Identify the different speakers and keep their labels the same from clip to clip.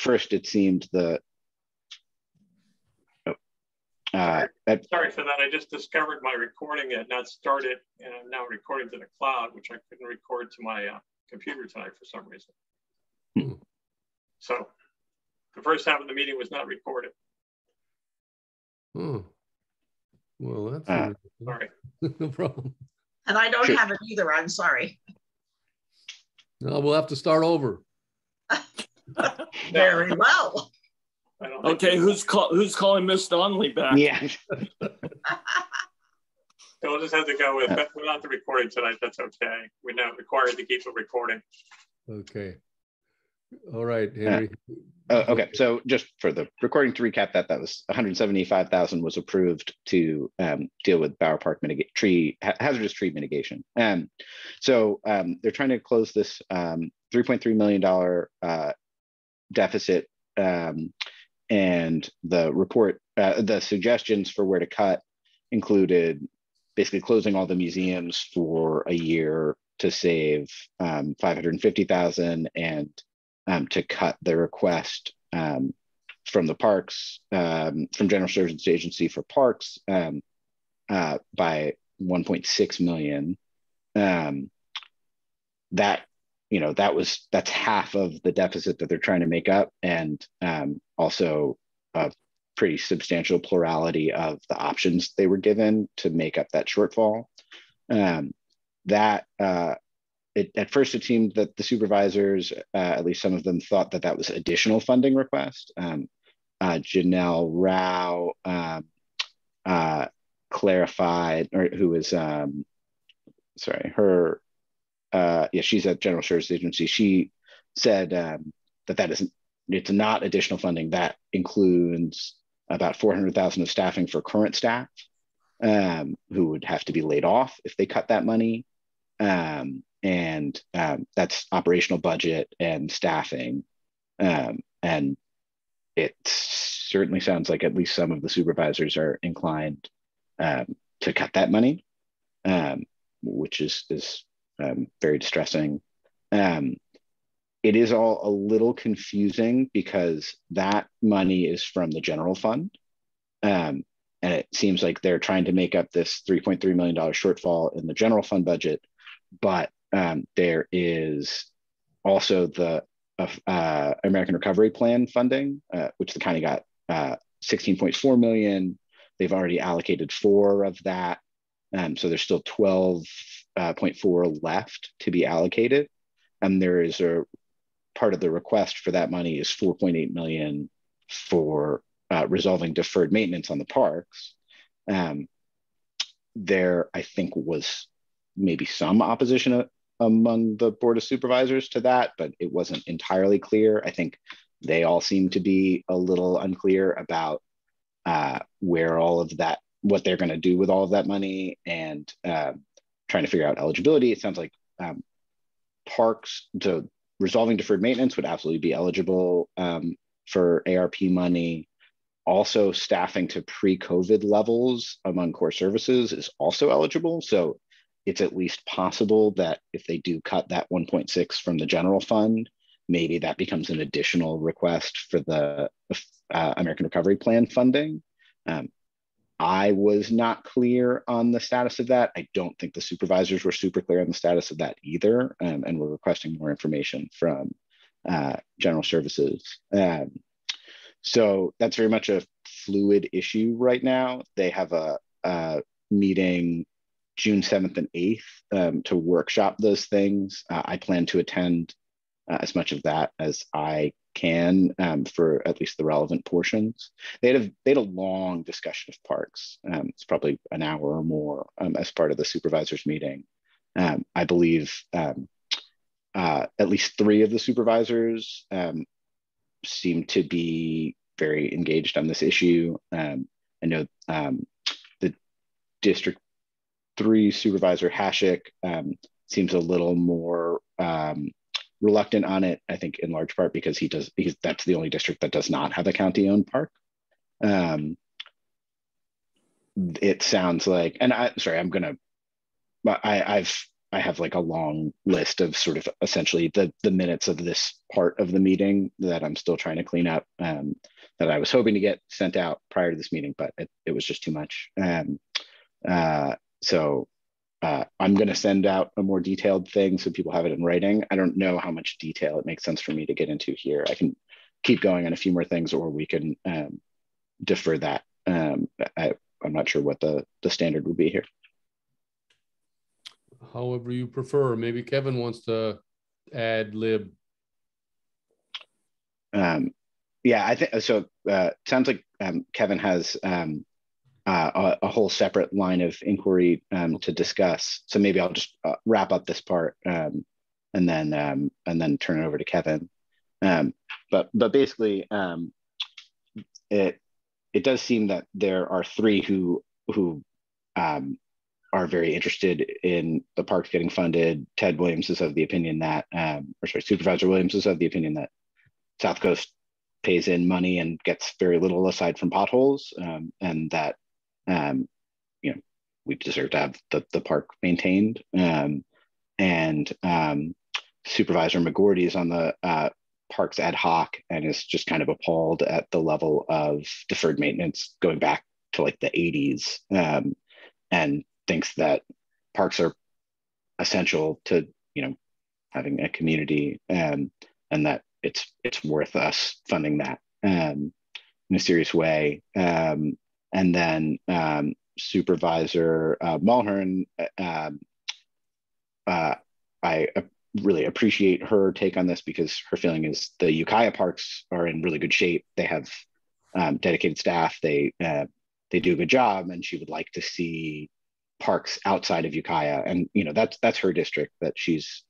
Speaker 1: first it seemed
Speaker 2: sorry for that. I just discovered my recording had not started, and I'm now recording to the cloud, which I couldn't record to my computer tonight for some reason. So the first half of the meeting was not recorded.
Speaker 3: Oh, well, that's
Speaker 2: sorry.
Speaker 3: No problem.
Speaker 4: And I don't have it either. I'm sorry.
Speaker 3: No, we'll have to start over.
Speaker 4: Very well.
Speaker 5: Okay, who's calling Miss Donnelly back?
Speaker 1: Yeah.
Speaker 2: So we'll just have to go with without the recording tonight. That's okay. We're not required to keep the recording.
Speaker 3: Okay. All right, Henry.
Speaker 1: Okay, so just for the recording to recap, that was 175,000 was approved to deal with Bower Park hazardous tree mitigation. So they're trying to close this $3.3 million deficit, and the report, the suggestions for where to cut included basically closing all the museums for a year to save $550,000, and to cut the request from the parks, from General Services Agency for parks by $1.6 million. That's half of the deficit that they're trying to make up, and also a pretty substantial plurality of the options they were given to make up that shortfall. At first, it seemed that the supervisors, at least some of them, thought that was additional funding request. Janelle Rao clarified, or who is, she's at General Services Agency. She said it's not additional funding. That includes about $400,000 of staffing for current staff, who would have to be laid off if they cut that money. And that's operational budget and staffing. And it certainly sounds like at least some of the supervisors are inclined to cut that money, which is very distressing. It is all a little confusing because that money is from the general fund. And it seems like they're trying to make up this $3.3 million shortfall in the general fund budget, but there is also the American Recovery Plan funding, which the county got $16.4 million. They've already allocated 4 of that. So there's still 12.4 left to be allocated. And there is a part of the request for that money is $4.8 million for resolving deferred maintenance on the parks. There, I think, was maybe some opposition among the Board of Supervisors to that, but it wasn't entirely clear. I think they all seem to be a little unclear about where all of that, what they're going to do with all of that money, and trying to figure out eligibility. It sounds like parks, so resolving deferred maintenance would absolutely be eligible for ARP money. Also, staffing to pre-COVID levels among core services is also eligible. So it's at least possible that if they do cut that 1.6 from the general fund, maybe that becomes an additional request for the American Recovery Plan funding. I was not clear on the status of that. I don't think the supervisors were super clear on the status of that either, and we're requesting more information from General Services. So that's very much a fluid issue right now. They have a meeting June 7th and 8th to workshop those things. I plan to attend as much of that as I can for at least the relevant portions. They had a long discussion of parks. It's probably an hour or more as part of the supervisors meeting. I believe at least 3 of the supervisors seem to be very engaged on this issue. I know the District 3 Supervisor Hashik seems a little more reluctant on it, I think in large part because that's the only district that does not have a county-owned park. It sounds like, and I've I have like a long list of sort of essentially the minutes of this part of the meeting that I'm still trying to clean up, that I was hoping to get sent out prior to this meeting, but it was just too much. So I'm going to send out a more detailed thing so people have it in writing. I don't know how much detail it makes sense for me to get into here. I can keep going on a few more things, or we can defer that. I'm not sure what the standard would be here.
Speaker 3: However you prefer. Maybe Kevin wants to ad lib.
Speaker 1: Yeah, I think so. Sounds like Kevin has a whole separate line of inquiry to discuss. So maybe I'll just wrap up this part and then turn it over to Kevin. But basically, it does seem that there are three who are very interested in the parks getting funded. Ted Williams is of the opinion that, Supervisor Williams is of the opinion that South Coast pays in money and gets very little aside from potholes, and that we deserve to have the park maintained. And Supervisor Mcrpd is on the parks ad hoc and is just kind of appalled at the level of deferred maintenance going back to like the 80s, and thinks that parks are essential to having a community, and that it's worth us funding that in a serious way. And then Supervisor Mulhern, I really appreciate her take on this, because her feeling is the Ukiah parks are in really good shape. They have dedicated staff. They do a good job, and she would like to see parks outside of Ukiah. And that's her district that she's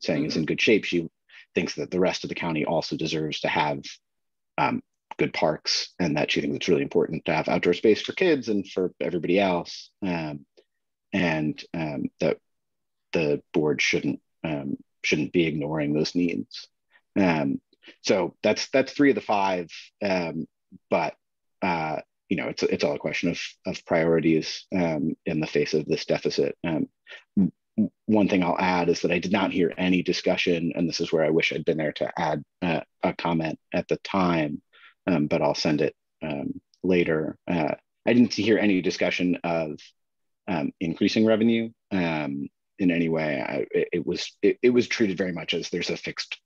Speaker 1: saying is in good shape. She thinks that the rest of the county also deserves to have good parks, and that she thinks it's really important to have outdoor space for kids and for everybody else, and that the board shouldn't be ignoring those needs. So that's three of the five, but it's all a question of priorities in the face of this deficit. One thing I'll add is that I did not hear any discussion, and this is where I wish I'd been there to add a comment at the time, but I'll send it later. I didn't hear any discussion of increasing revenue in any way. It was treated very much as there's a fixed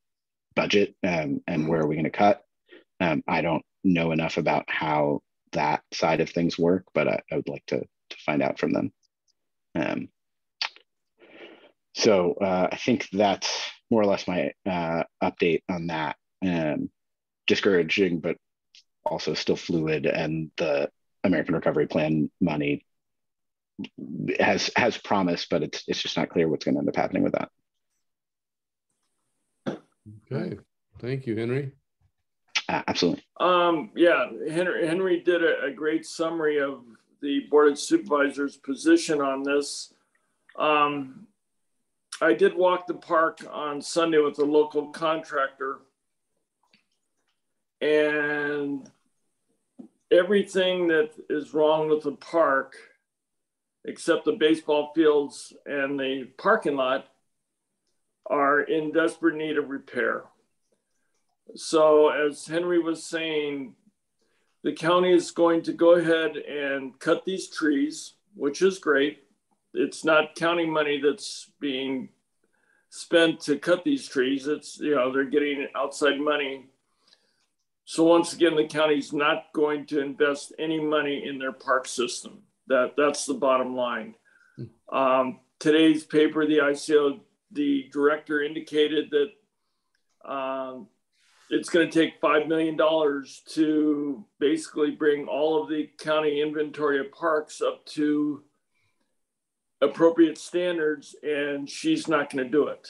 Speaker 1: budget, and where are we going to cut? I don't know enough about how that side of things work, but I would like to find out from them. So I think that's more or less my update on that. Discouraging, but also still fluid, and the American Recovery Plan money has promise, but it's just not clear what's going to end up happening with that.
Speaker 3: Okay, thank you, Henry.
Speaker 1: Absolutely.
Speaker 5: Yeah, Henry did a great summary of the Board of Supervisors' position on this. I did walk the park on Sunday with a local contractor, and everything that is wrong with the park, except the baseball fields and the parking lot, are in desperate need of repair. So as Henry was saying, the county is going to go ahead and cut these trees, which is great. It's not county money that's being spent to cut these trees. It's, they're getting outside money. So once again, the county's not going to invest any money in their park system. That's the bottom line. Today's paper, the ICO, the director indicated that it's going to take $5 million to basically bring all of the county inventory of parks up to appropriate standards, and she's not going to do it.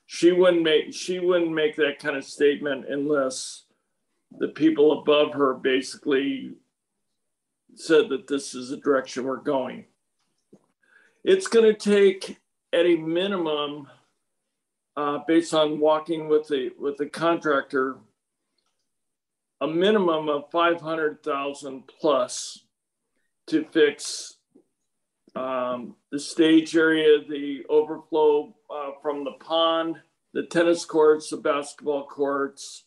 Speaker 5: She wouldn't make that kind of statement unless the people above her basically said that this is the direction we're going. It's going to take, at a minimum, based on walking with the contractor, a minimum of $500,000 plus to fix the stage area, the overflow from the pond, the tennis courts, the basketball courts,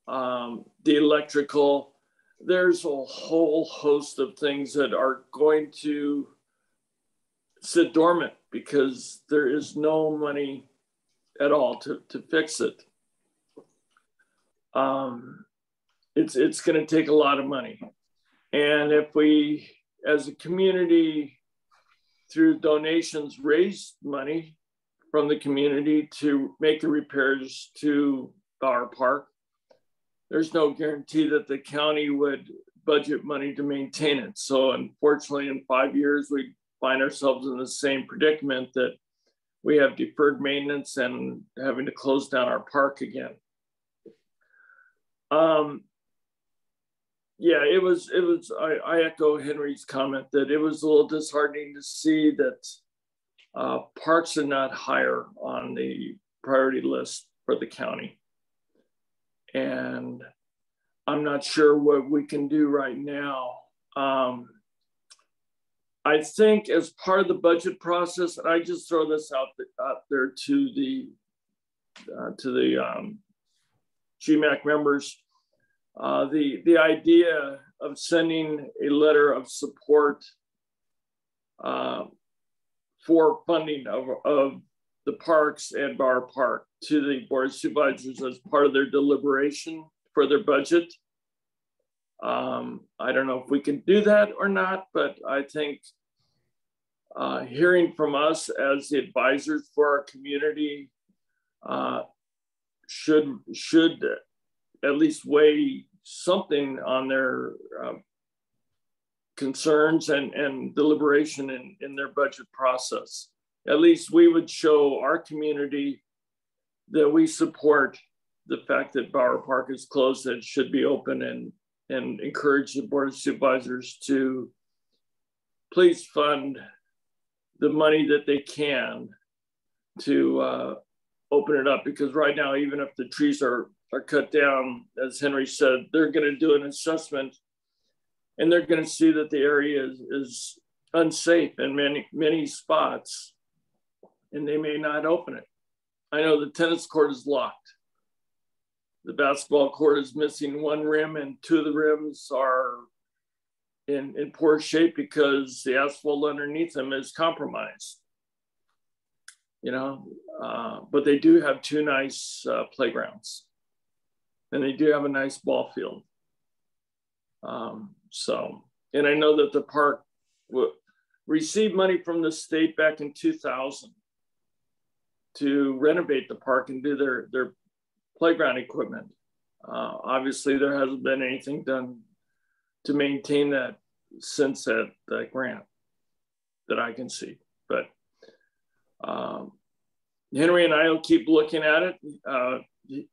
Speaker 5: the electrical. There's a whole host of things that are going to sit dormant because there is no money at all to fix it. It's going to take a lot of money. And if we, as a community, through donations, raise money from the community to make the repairs to our park, there's no guarantee that the county would budget money to maintain it. So unfortunately, in 5 years, we find ourselves in the same predicament that we have deferred maintenance and having to close down our park again. Yeah, I echo Henry's comment that it was a little disheartening to see that parks are not higher on the priority list for the county. And I'm not sure what we can do right now. I think as part of the budget process, and I just throw this out there to the GMAC members, the idea of sending a letter of support for funding of the parks and Bar Park to the Board of Supervisors as part of their deliberation for their budget. I don't know if we can do that or not, but I think hearing from us as the advisors for our community should at least weigh something on their concerns and deliberation in their budget process. At least we would show our community that we support the fact that Bower Park is closed, that it should be open, and encourage the Board of Supervisors to please fund the money that they can to open it up. Because right now, even if the trees are cut down, as Henry said, they're going to do an assessment and they're going to see that the area is unsafe in many spots, and they may not open it. I know the tennis court is locked. The basketball court is missing one rim, and two of the rims are in poor shape because the asphalt underneath them is compromised. You know, but they do have two nice playgrounds, and they do have a nice ball field. And I know that the park received money from the state back in 2000 to renovate the park and do their playground equipment. Obviously, there hasn't been anything done to maintain that since that grant that I can see. But Henry and I will keep looking at it.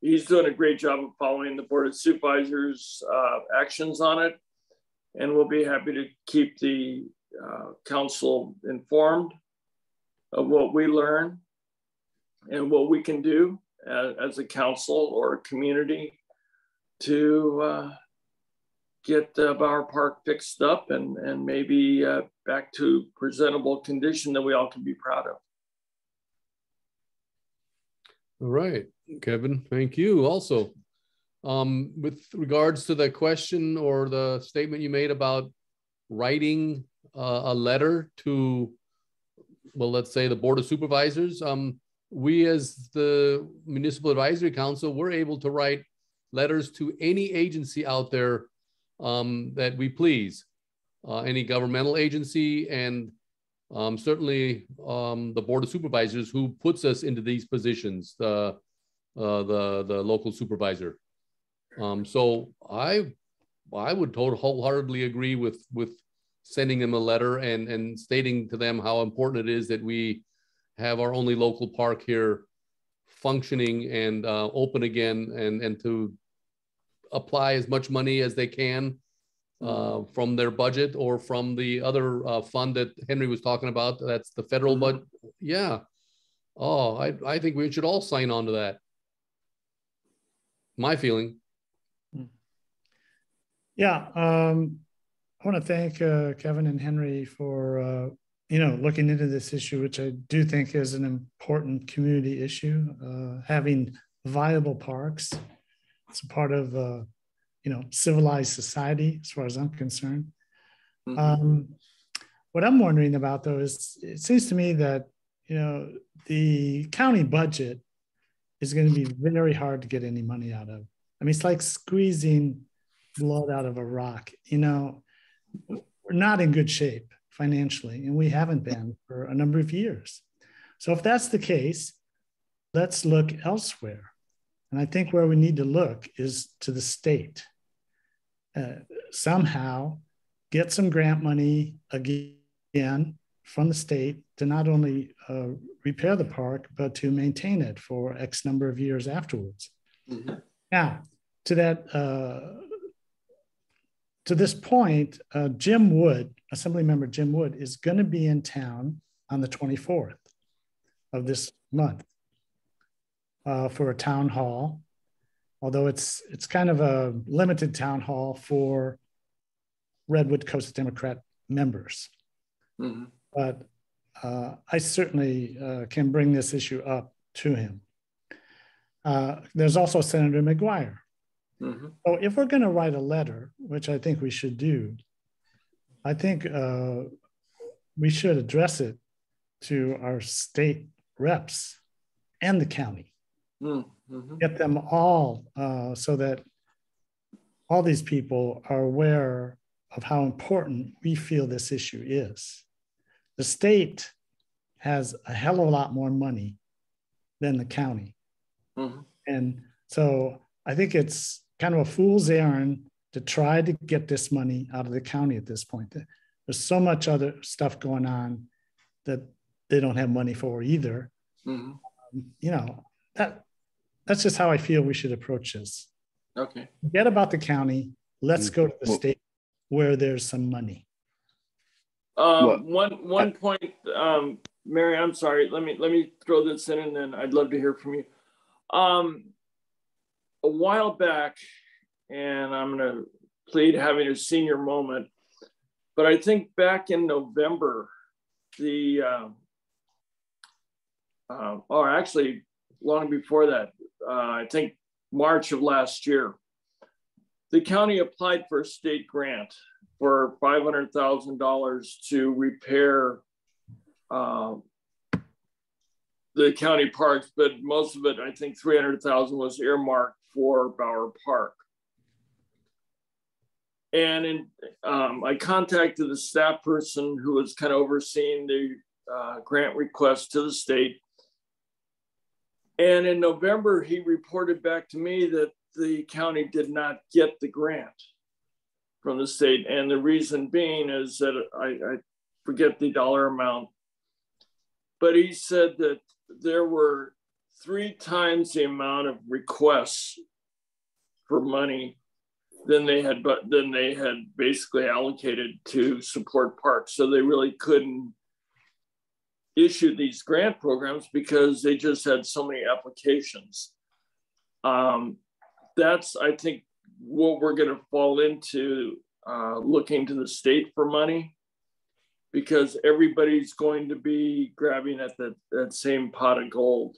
Speaker 5: He's doing a great job of following the Board of Supervisors' actions on it. And we'll be happy to keep the council informed of what we learn and what we can do as a council or a community to get Bower Park fixed up and maybe back to presentable condition that we all can be proud of.
Speaker 3: All right, Kevin, thank you. Also, with regards to the question or the statement you made about writing a letter to, well, let's say the Board of Supervisors, we as the Municipal Advisory Council, we're able to write letters to any agency out there that we please, any governmental agency, and certainly the Board of Supervisors who puts us into these positions, the local supervisor. So I would wholeheartedly agree with sending them a letter and stating to them how important it is that we have our only local park here functioning and open again, and to apply as much money as they can from their budget or from the other fund that Henry was talking about. That's the federal budget. Yeah. Oh, I think we should all sign on to that. My feeling.
Speaker 6: Yeah. I want to thank Kevin and Henry for looking into this issue, which I do think is an important community issue, having viable parks. It's a part of, civilized society, as far as I'm concerned. Mm-hmm. What I'm wondering about, though, is it seems to me that, the county budget is going to be very hard to get any money out of. I mean, it's like squeezing blood out of a rock. We're not in good shape financially, and we haven't been for a number of years. So if that's the case, let's look elsewhere. And I think where we need to look is to the state. Somehow get some grant money again from the state to not only repair the park, but to maintain it for X number of years afterwards. Mm-hmm. Now, to this point, Jim Wood, Assemblymember Jim Wood, is going to be in town on the 24th of this month for a town hall, although it's kind of a limited town hall for Redwood Coast Democrat members. Mm-hmm. But I certainly can bring this issue up to him. There's also Senator McGuire. Mm-hmm. So if we're going to write a letter, which I think we should do, I think we should address it to our state reps and the county. Mm-hmm. Get them all so that all these people are aware of how important we feel this issue is. The state has a hell of a lot more money than the county. Mm-hmm. And so I think it's kind of a fool's errand to try to get this money out of the county at this point. There's so much other stuff going on that they don't have money for either. Mm-hmm. That's just how I feel we should approach this. Okay. Forget about the county. Let's go to the state where there's some money.
Speaker 5: One point, Mary, I'm sorry. Let me throw this in, and then I'd love to hear from you. A while back, and I'm going to plead having a senior moment, but I think back in November, or actually long before that, I think March of last year, the county applied for a state grant for $500,000 to repair the county parks, but most of it, I think 300,000 was earmarked for Bower Park. And I contacted the staff person who was kind of overseeing the grant request to the state. And in November, he reported back to me that the county did not get the grant from the state. And the reason being is that I forget the dollar amount, but he said that there were 3 times the amount of requests for money than they had basically allocated to support parks. So they really couldn't issue these grant programs because they just had so many applications. That's, I think, what we're going to fall into, looking to the state for money, because everybody's going to be grabbing at that same pot of gold.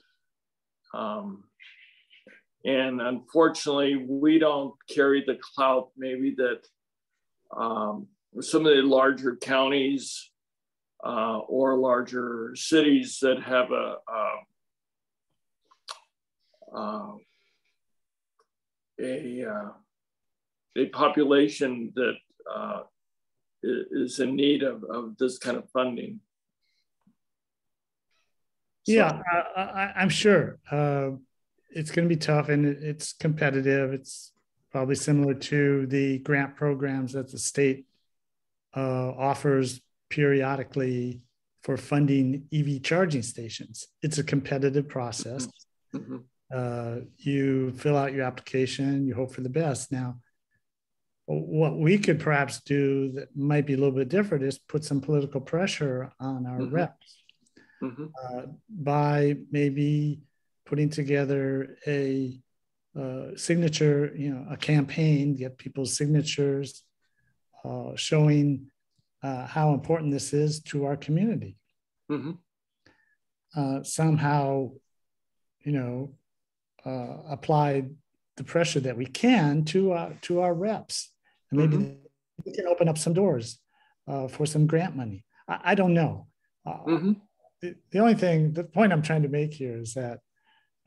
Speaker 5: And unfortunately, we don't carry the clout maybe that some of the larger counties or larger cities that have a population that is in need of this kind of funding.
Speaker 6: Yeah, so. I'm sure it's going to be tough, and it's competitive. It's probably similar to the grant programs that the state offers periodically for funding EV charging stations. It's a competitive process. Mm-hmm. You fill out your application, you hope for the best. Now, what we could perhaps do that might be a little bit different is put some political pressure on our mm-hmm. reps mm-hmm. By maybe putting together a signature, a campaign, get people's signatures, showing how important this is to our community. Somehow, apply the pressure that we can to our reps, and maybe we can open up some doors for some grant money. I don't know. The point I'm trying to make here is that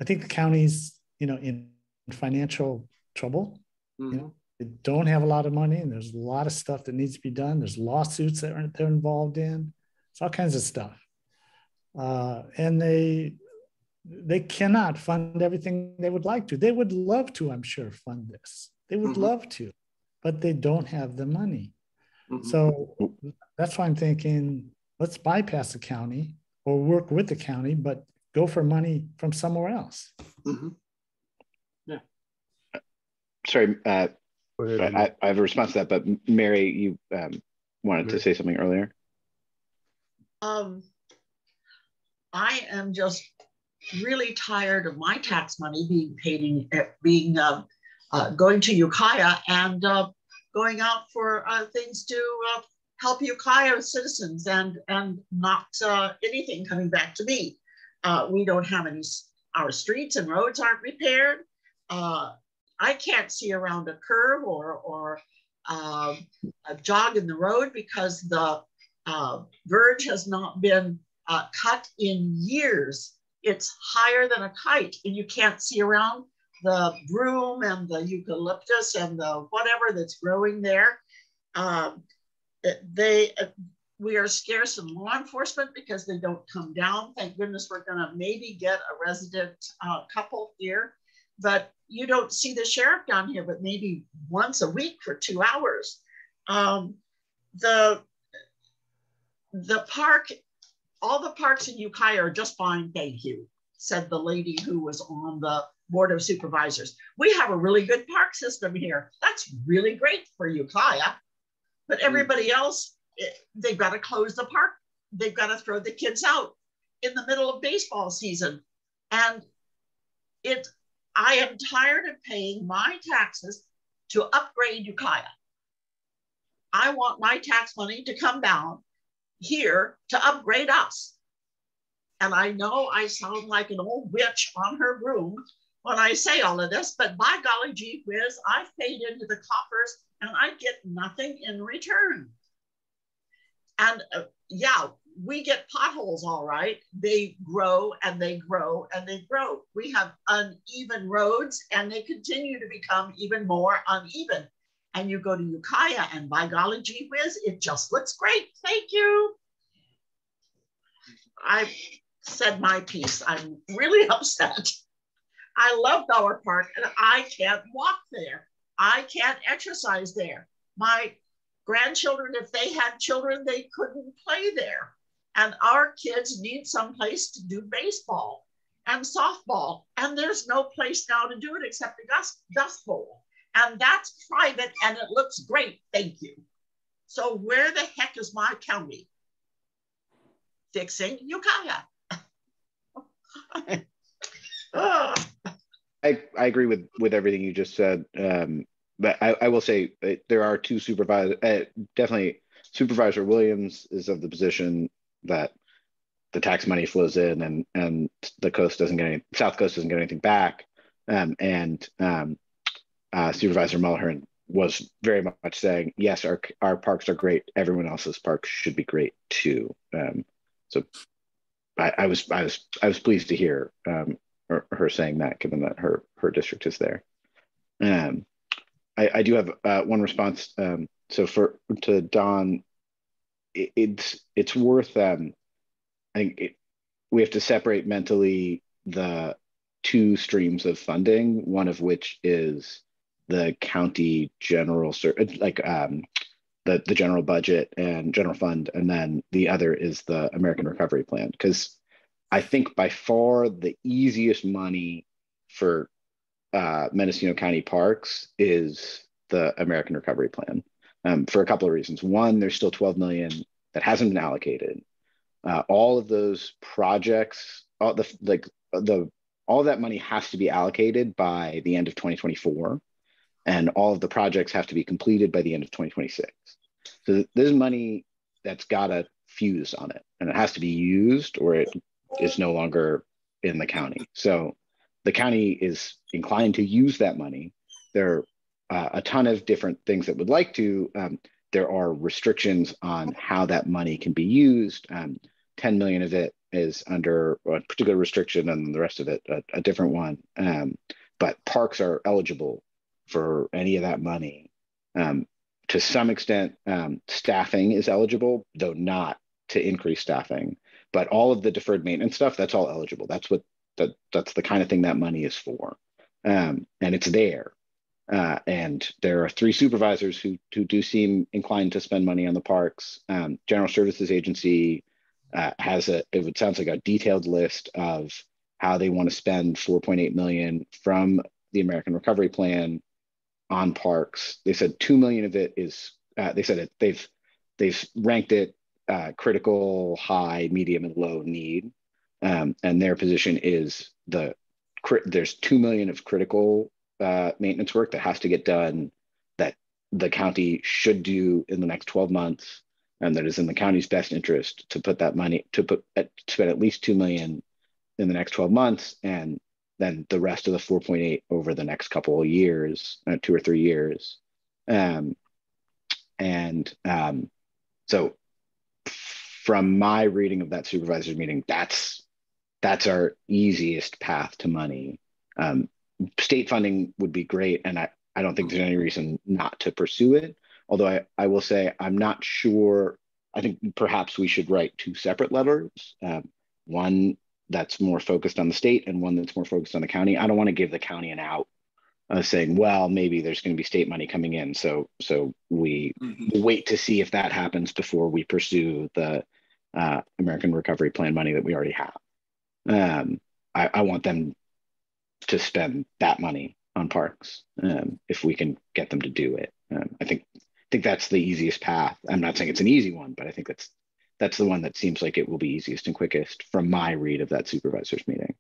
Speaker 6: I think the county's, in financial trouble. They don't have a lot of money, and there's a lot of stuff that needs to be done. There's lawsuits that they're involved in. It's all kinds of stuff. And they cannot fund everything they would like to. They would love to, I'm sure, fund this. They would love to, but they don't have the money. So that's why I'm thinking, let's bypass the county or work with the county, but go for money from somewhere else.
Speaker 5: Yeah.
Speaker 1: Sorry, I have a response to that, but Mary, you wanted to say something earlier.
Speaker 4: I am just really tired of my tax money being paid, going to Ukiah and going out for things to help Ukiah citizens and not anything coming back to me. We don't have any, our streets and roads aren't repaired. I can't see around a curve or a jog in the road because the verge has not been cut in years. It's higher than a kite, and you can't see around the broom and the eucalyptus and the whatever that's growing there. We are scarce in law enforcement because they don't come down. Thank goodness we're gonna maybe get a resident couple here, but you don't see the sheriff down here, but maybe once a week for 2 hours. The park, all the parks in Ukiah are just fine, thank you, said the lady who was on the Board of Supervisors. We have a really good park system here. That's really great for Ukiah, but everybody else, they've got to close the park. They've got to throw the kids out in the middle of baseball season. And I am tired of paying my taxes to upgrade Ukiah. I want my tax money to come down here to upgrade us. And I know I sound like an old witch on her broom when I say all of this, but by golly gee whiz, I've paid into the coffers and I get nothing in return. And yeah, we get potholes, all right. They grow and they grow and they grow. We have uneven roads and they continue to become even more uneven. And you go to Ukiah and by golly gee whiz, it just looks great. Thank you. I've said my piece. I'm really upset. I love Bauer Park and I can't walk there. I can't exercise there. My grandchildren, if they had children, they couldn't play there. And our kids need some place to do baseball and softball. And there's no place now to do it except the Dust Bowl. And that's private and it looks great, thank you. So where the heck is my county? Fixing Ukiah.
Speaker 1: I agree with everything you just said. But I will say there are two supervisors, definitely Supervisor Williams is of the position that the tax money flows in and the coast doesn't get any, South Coast doesn't get anything back. Supervisor Mulhern was very much saying, yes, our parks are great. Everyone else's parks should be great too. So I was pleased to hear her saying that, given that her district is there. I do have one response. So to Don, it's worth. I think we have to separate mentally the two streams of funding. One of which is the county general, the general budget and general fund, and then the other is the American Recovery Plan. Because I think by far the easiest money for Mendocino County parks is the American Recovery Plan, for a couple of reasons. One, there's still 12 million that hasn't been allocated. All of those projects, all of that money has to be allocated by the end of 2024, and all of the projects have to be completed by the end of 2026. So there's money that's got a fuse on it, and it has to be used or it is no longer in the county. So the county is inclined to use that money. There are a ton of different things that would like to. There are restrictions on how that money can be used. 10 million of it is under a particular restriction and the rest of it a different one. But parks are eligible for any of that money. To some extent, staffing is eligible, though not to increase staffing. But all of the deferred maintenance stuff, that's all eligible. That's the kind of thing that money is for. And it's there. And there are 3 supervisors who do seem inclined to spend money on the parks. General Services Agency has it sounds like a detailed list of how they want to spend 4.8 million from the American Recovery Plan on parks. They said 2 million of it is, they said they've ranked it critical, high, medium, and low need. And their position is there's 2 million of critical maintenance work that has to get done that the county should do in the next 12 months, and that is in the county's best interest to put that money, spend at least 2 million in the next 12 months, and then the rest of the 4.8 over the next couple of years, 2 or 3 years. So from my reading of that supervisor's meeting, that's our easiest path to money. State funding would be great, and I don't think there's any reason not to pursue it. Although I will say I'm not sure. I think perhaps we should write 2 separate letters, one that's more focused on the state and one that's more focused on the county. I don't want to give the county an out saying, well, maybe there's going to be state money coming in, so we wait to see if that happens before we pursue the American Recovery Plan money that we already have. I want them to spend that money on parks if we can get them to do it. I think that's the easiest path. I'm not saying it's an easy one, but I think that's the one that seems like it will be easiest and quickest from my read of that supervisor's meeting.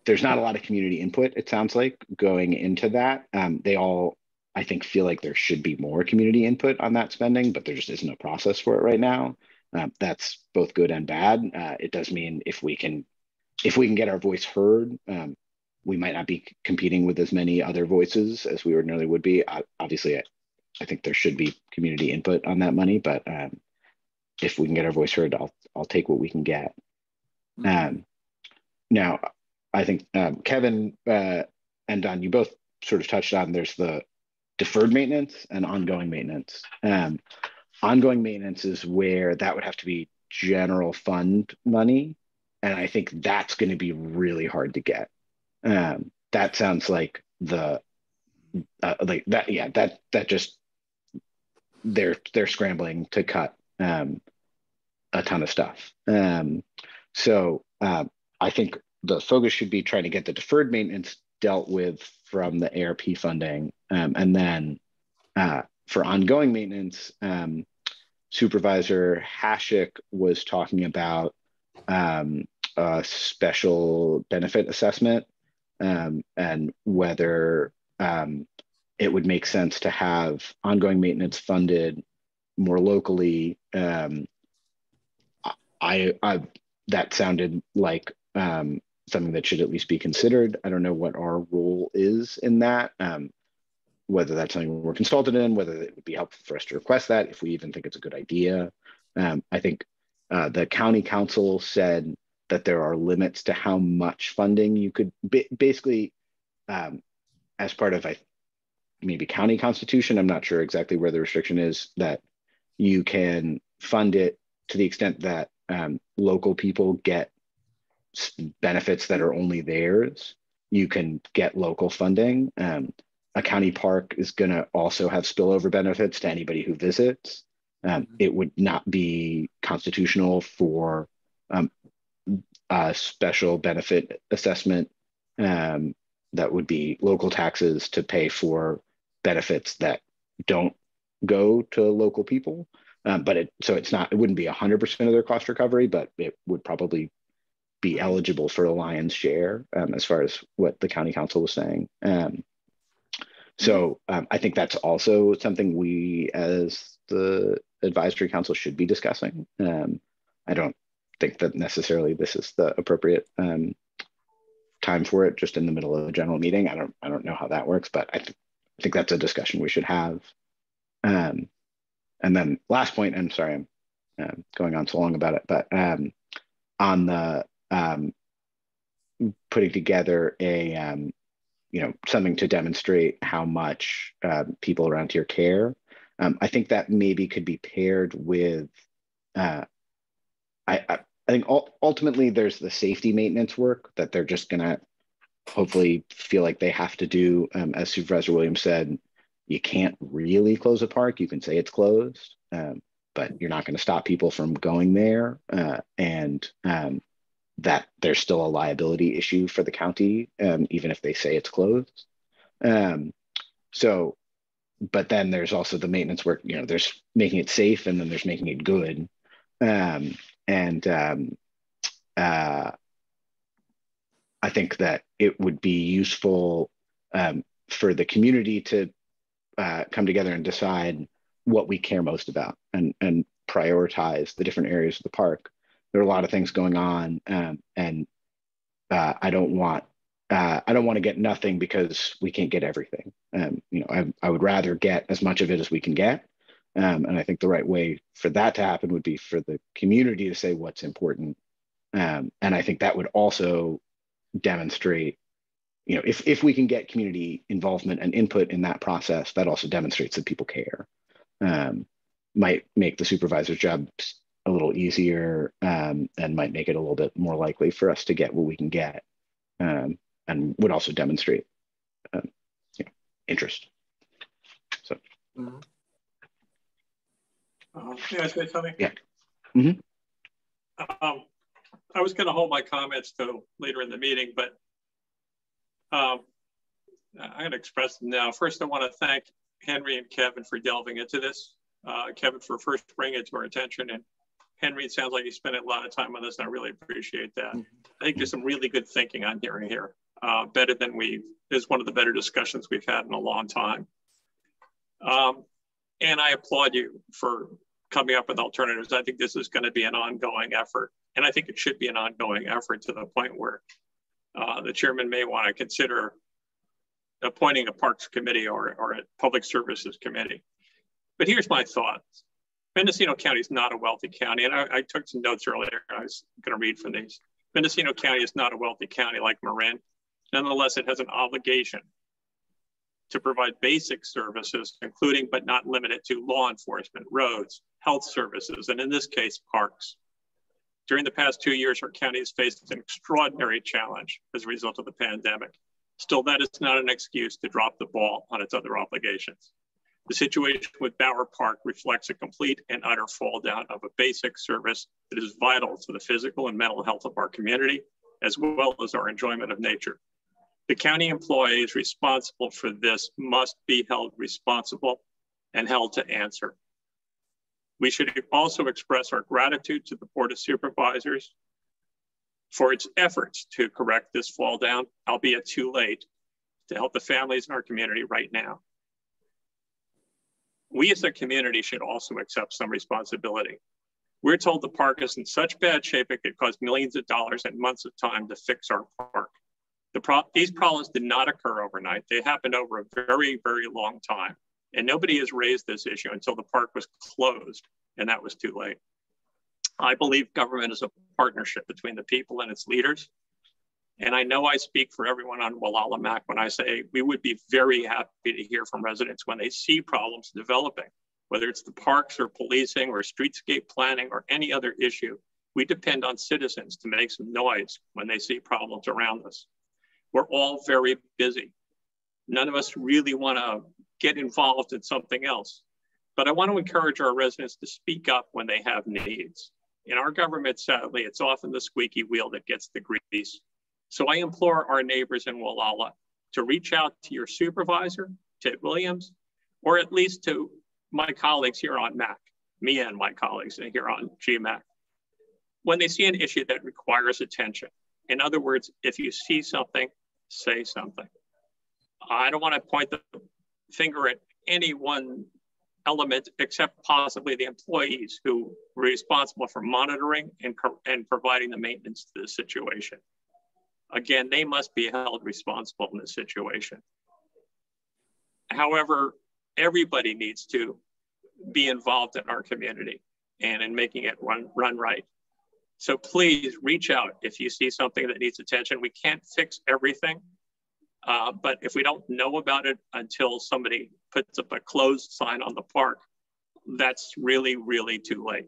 Speaker 1: There's not a lot of community input, it sounds like, going into that. They all, I think, feel like there should be more community input on that spending, but there just isn't a process for it right now. That's both good and bad. It does mean if we can get our voice heard, we might not be competing with as many other voices as we ordinarily would be. Obviously, I think there should be community input on that money, but if we can get our voice heard, I'll take what we can get. Now, I think Kevin and Don, you both sort of touched on there's the deferred maintenance and ongoing maintenance. Ongoing maintenance is where that would have to be general fund money, and I think that's going to be really hard to get. That sounds like like that. Yeah, that just they're scrambling to cut a ton of stuff. So I think the focus should be trying to get the deferred maintenance dealt with from the ARP funding, and then for ongoing maintenance, Supervisor Hashik was talking about a special benefit assessment and whether it would make sense to have ongoing maintenance funded more locally. That sounded like something that should at least be considered. I don't know what our role is in that, whether that's something we're consulted in, whether it would be helpful for us to request that, if we even think it's a good idea. I think the county council said that there are limits to how much funding you could basically, as part of maybe county constitution, I'm not sure exactly where the restriction is, that you can fund it to the extent that local people get benefits that are only theirs. You can get local funding. A county park is going to also have spillover benefits to anybody who visits. It would not be constitutional for a special benefit assessment that would be local taxes to pay for benefits that don't go to local people. But it wouldn't be 100% of their cost recovery, but it would probably be eligible for a lion's share as far as what the county council was saying. So I think that's also something we as the advisory council should be discussing. I don't think that necessarily this is the appropriate time for it, just in the middle of a general meeting. I don't know how that works, but I think that's a discussion we should have. And then last point, I'm sorry I'm going on so long about it, but on the putting together a something to demonstrate how much people around here care. I think that maybe could be paired with, I think ultimately there's the safety maintenance work that they're just gonna hopefully feel like they have to do. As Supervisor Williams said, you can't really close a park. You can say it's closed, but you're not gonna stop people from going there. And that there's still a liability issue for the county, even if they say it's closed. But then there's also the maintenance work, there's making it safe, and then there's making it good. I think that it would be useful for the community to come together and decide what we care most about, and prioritize the different areas of the park. There are a lot of things going on, and I don't want to get nothing because we can't get everything. I would rather get as much of it as we can get, and I think the right way for that to happen would be for the community to say what's important, and I think that would also demonstrate, if we can get community involvement and input in that process, that also demonstrates that people care. Might make the supervisor's job a little easier, and might make it a little bit more likely for us to get what we can get, and would also demonstrate interest. So,
Speaker 2: may I say something?
Speaker 1: Yeah.
Speaker 2: I was going to hold my comments till later in the meeting, but I'm going to express them now. First, I want to thank Henry and Kevin for delving into this. Kevin for first bringing it to our attention, and Henry, it sounds like you spent a lot of time on this, and I really appreciate that. I think there's some really good thinking on here. Better than is one of the better discussions we've had in a long time. And I applaud you for coming up with alternatives. I think this is going to be an ongoing effort, and I think it should be an ongoing effort to the point where the chairman may want to consider appointing a parks committee or a public services committee. But here's my thoughts. Mendocino County is not a wealthy county, and I took some notes earlier. I was going to read from these. Mendocino County is not a wealthy county like Marin. Nonetheless, it has an obligation to provide basic services, including but not limited to law enforcement, roads, health services, and in this case, parks. During the past 2 years, our county has faced an extraordinary challenge as a result of the pandemic. Still, that is not an excuse to drop the ball on its other obligations. The situation with Bower Park reflects a complete and utter fall down of a basic service that is vital to the physical and mental health of our community, as well as our enjoyment of nature. The county employees responsible for this must be held responsible and held to answer. We should also express our gratitude to the Board of Supervisors for its efforts to correct this fall down, albeit too late, to help the families in our community right now. We as a community should also accept some responsibility. We're told the park is in such bad shape it could cost millions of dollars and months of time to fix our park. These problems did not occur overnight. They happened over a very, very long time. And nobody has raised this issue until the park was closed, and that was too late. I believe government is a partnership between the people and its leaders. And I know I speak for everyone on Gualala MAC when I say we would be very happy to hear from residents when they see problems developing, whether it's the parks or policing or streetscape planning or any other issue. We depend on citizens to make some noise when they see problems around us. We're all very busy. None of us really want to get involved in something else. But I want to encourage our residents to speak up when they have needs. In our government, sadly, it's often the squeaky wheel that gets the grease. So I implore our neighbors in Gualala to reach out to your supervisor, Ted Williams, or at least to my colleagues here on MAC, me and my colleagues here on GMAC, when they see an issue that requires attention. In other words, if you see something, say something. I don't want to point the finger at any one element except possibly the employees who were responsible for monitoring and providing the maintenance to the situation. Again, they must be held responsible in this situation. However, everybody needs to be involved in our community and in making it run right. So please reach out if you see something that needs attention. We can't fix everything, but if we don't know about it until somebody puts up a closed sign on the park, that's really, really too late.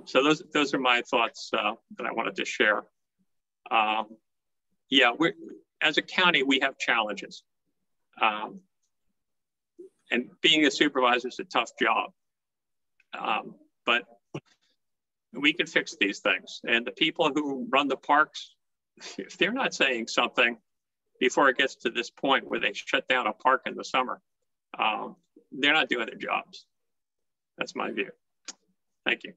Speaker 2: So those are my thoughts that I wanted to share. Yeah, as a county, we have challenges. And being a supervisor is a tough job. But we can fix these things. And the people who run the parks, if they're not saying something before it gets to this point where they shut down a park in the summer, they're not doing their jobs. That's my view. Thank you.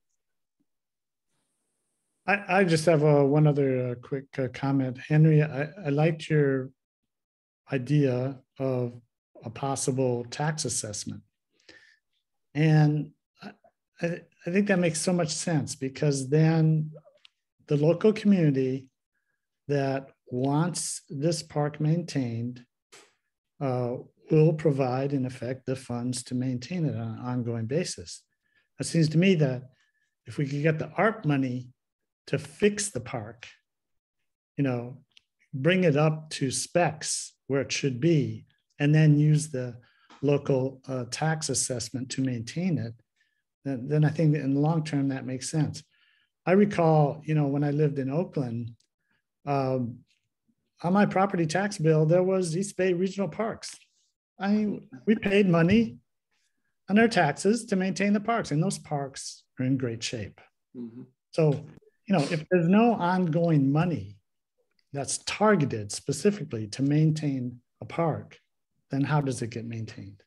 Speaker 6: I just have one other quick comment. Henry, I liked your idea of a possible tax assessment. And I think that makes so much sense, because then the local community that wants this park maintained will provide, in effect, the funds to maintain it on an ongoing basis. It seems to me that if we could get the ARP money to fix the park, bring it up to specs where it should be, and then use the local tax assessment to maintain it, then I think that in the long term, that makes sense. I recall, when I lived in Oakland, on my property tax bill, there was East Bay Regional Parks. We paid money on our taxes to maintain the parks, and those parks are in great shape. Mm-hmm. So, if there's no ongoing money that's targeted specifically to maintain a park, then how does it get maintained?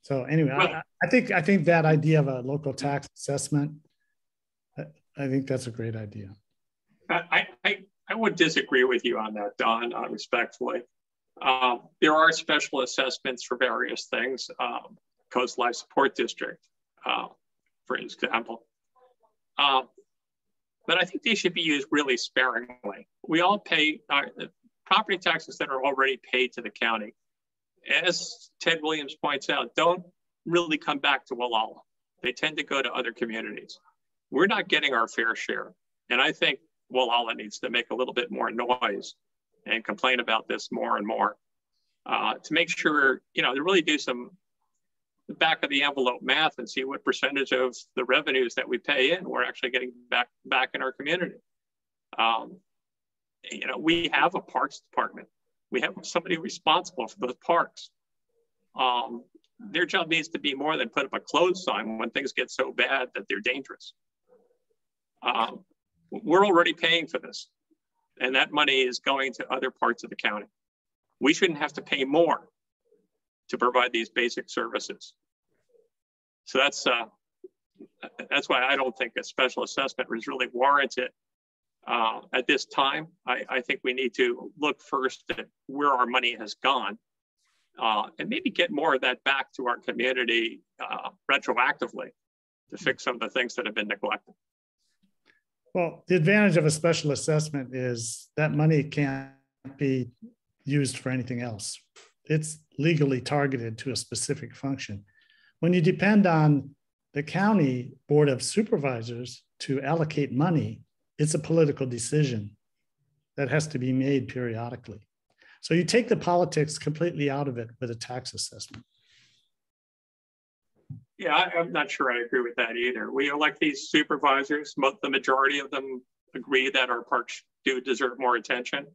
Speaker 6: So anyway, well, I think that idea of a local tax assessment, I think that's a great idea.
Speaker 2: I would disagree with you on that, Don, respectfully. There are special assessments for various things. Coast Life Support District, for example. But I think they should be used really sparingly. We all pay property taxes that are already paid to the county. As Ted Williams points out, don't really come back to Gualala. They tend to go to other communities. We're not getting our fair share. And I think Gualala needs to make a little bit more noise and complain about this more and more to make sure, to really do some back of the envelope math and see what percentage of the revenues that we pay in we're actually getting back in our community. We have a parks department. We have somebody responsible for those parks. Their job needs to be more than put up a closed sign when things get so bad that they're dangerous. We're already paying for this, and that money is going to other parts of the county. We shouldn't have to pay more to provide these basic services. So that's why I don't think a special assessment is really warranted at this time. I think we need to look first at where our money has gone and maybe get more of that back to our community retroactively to fix some of the things that have been neglected.
Speaker 6: Well, the advantage of a special assessment is that money can't be used for anything else. It's legally targeted to a specific function. When you depend on the county board of supervisors to allocate money, it's a political decision that has to be made periodically. So you take the politics completely out of it with a tax assessment.
Speaker 2: Yeah, I'm not sure I agree with that either. We elect these supervisors. The majority of them agree that our parks do deserve more attention.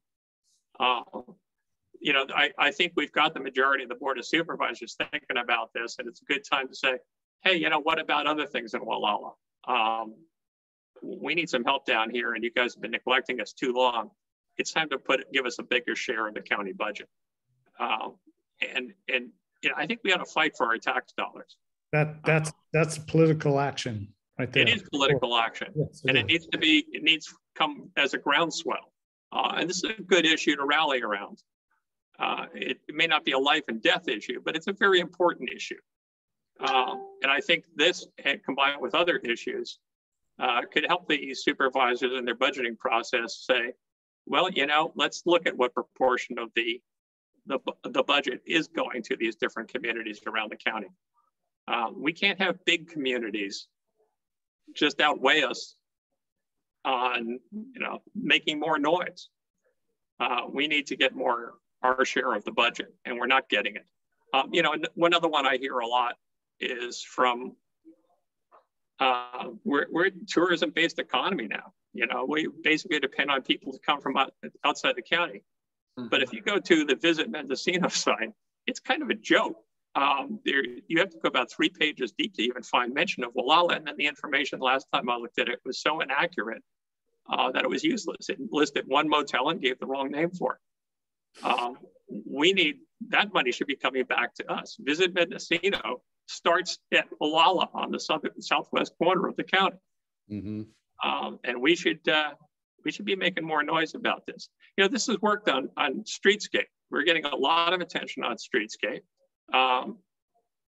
Speaker 2: I think we've got the majority of the board of supervisors thinking about this, and it's a good time to say, hey, what about other things in Gualala? We need some help down here, and you guys have been neglecting us too long. It's time to give us a bigger share of the county budget. And I think we ought to fight for our tax dollars.
Speaker 6: That's political action right there.
Speaker 2: It is political action, yes, and it needs to come as a groundswell. And this is a good issue to rally around. It may not be a life and death issue, but it's a very important issue. And I think this, combined with other issues, could help the supervisors in their budgeting process say, well, you know, let's look at what proportion of the budget is going to these different communities around the county. We can't have big communities just outweigh us on, you know, making more noise. We need to get more our share of the budget, and we're not getting it. You know, one other one I hear a lot is from we're a tourism-based economy now. You know, we basically depend on people to come from outside the county. Mm-hmm. But if you go to the Visit Mendocino site, it's kind of a joke. You have to go about 3 pages deep to even find mention of Gualala, and then the information last time I looked at it was so inaccurate that it was useless. It listed one motel and gave the wrong name for it. We need, that money should be coming back to us. Visit Mendocino starts at Gualala on the southwest corner of the county. Mm-hmm. And we should be making more noise about this. You know, this is work done on streetscape. We're getting a lot of attention on streetscape.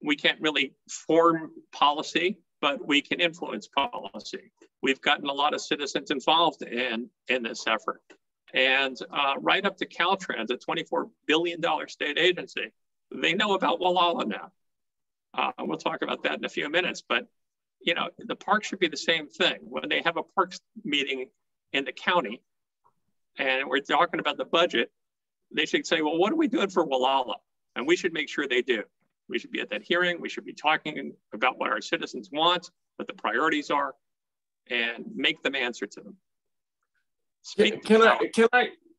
Speaker 2: We can't really form policy, but we can influence policy. We've gotten a lot of citizens involved in this effort. And right up to Caltrans, a $24 billion state agency, they know about Gualala now. We'll talk about that in a few minutes, but you know, the park should be the same thing. When they have a parks meeting in the county and we're talking about the budget, they should say, well, what are we doing for Gualala? And we should make sure they do. We should be at that hearing. We should be talking about what our citizens want, what the priorities are, and make them answer to them.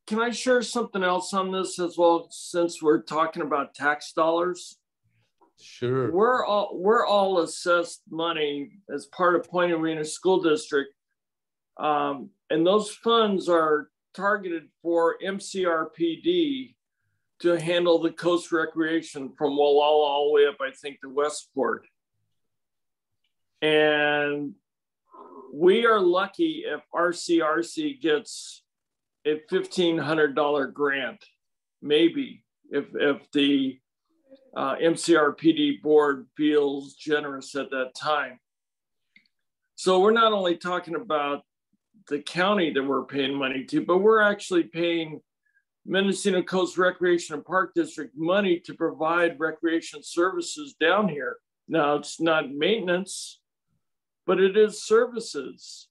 Speaker 5: Can I share something else on this as well, since we're talking about tax dollars?
Speaker 3: Sure.
Speaker 5: We're all assessed money as part of Point Arena School District, and those funds are targeted for Mcrpd to handle the coast recreation from Gualala all the way up, I think, to Westport. And we are lucky if RCRC gets a $1,500 grant, maybe, if the Mcrpd board feels generous at that time. So we're not only talking about the county that we're paying money to, but we're actually paying Mendocino Coast Recreation and Park District money to provide recreation services down here. Now, it's not maintenance, but it is services.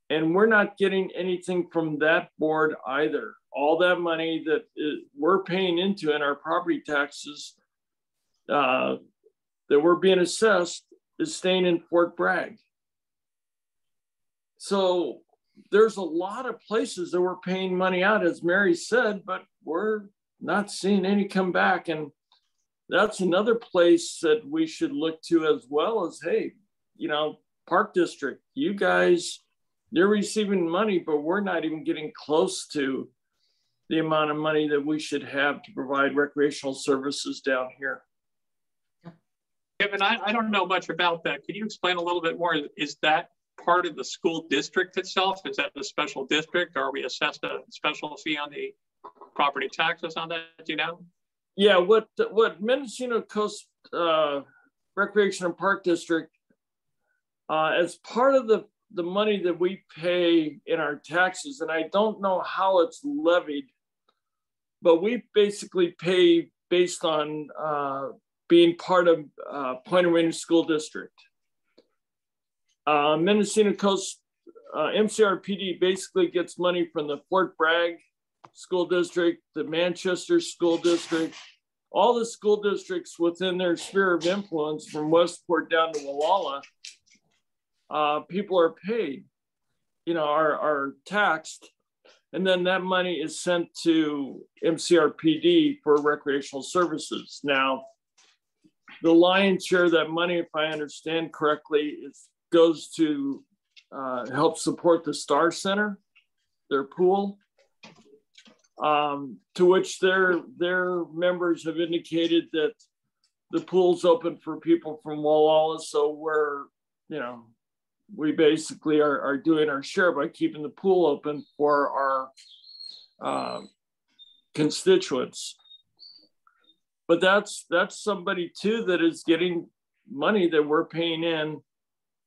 Speaker 5: And we're not getting anything from that board either. All that money that we're paying into in our property taxes that we're being assessed is staying in Fort Bragg. So there's a lot of places that we're paying money out, as Mary said, but we're not seeing any come back. And that's another place that we should look to, as well as, hey, you know, Park District, you guys, you're receiving money, but we're not even getting close to the amount of money that we should have to provide recreational services down here.
Speaker 2: Kevin, I don't know much about that. Can you explain a little bit more? Is that part of the school district itself? Is that a special district? Or are we assessed a special fee on the property taxes on that? Do you know?
Speaker 5: Yeah, what Mendocino Coast Recreation and Park District, as part of the money that we pay in our taxes, and I don't know how it's levied, but we basically pay based on being part of Point Arena School District. Mendocino Coast Mcrpd basically gets money from the Fort Bragg School District, the Manchester School District, all the school districts within their sphere of influence from Westport down to Gualala. People are paid, you know, are taxed, and then that money is sent to Mcrpd for recreational services. Now, the lion's share of that money, if I understand correctly, goes to help support the Star Center, their pool, to which their members have indicated that the pool's open for people from Gualala. So we're, you know, we basically are doing our share by keeping the pool open for our constituents. But that's somebody too that is getting money that we're paying in.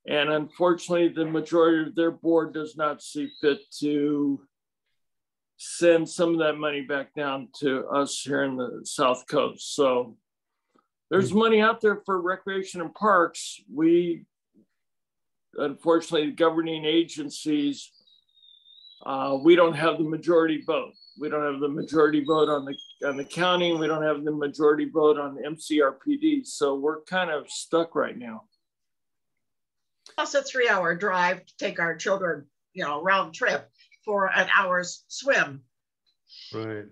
Speaker 5: And unfortunately, the majority of their board does not see fit to send some of that money back down to us here in the South Coast. So there's money out there for recreation and parks. Unfortunately, the governing agencies, we don't have the majority vote. We don't have the majority vote on the county. We don't have the majority vote on the Mcrpd. So we're kind of stuck right now.
Speaker 4: Plus a 3-hour drive to take our children, round trip for an hour's swim.
Speaker 3: Right.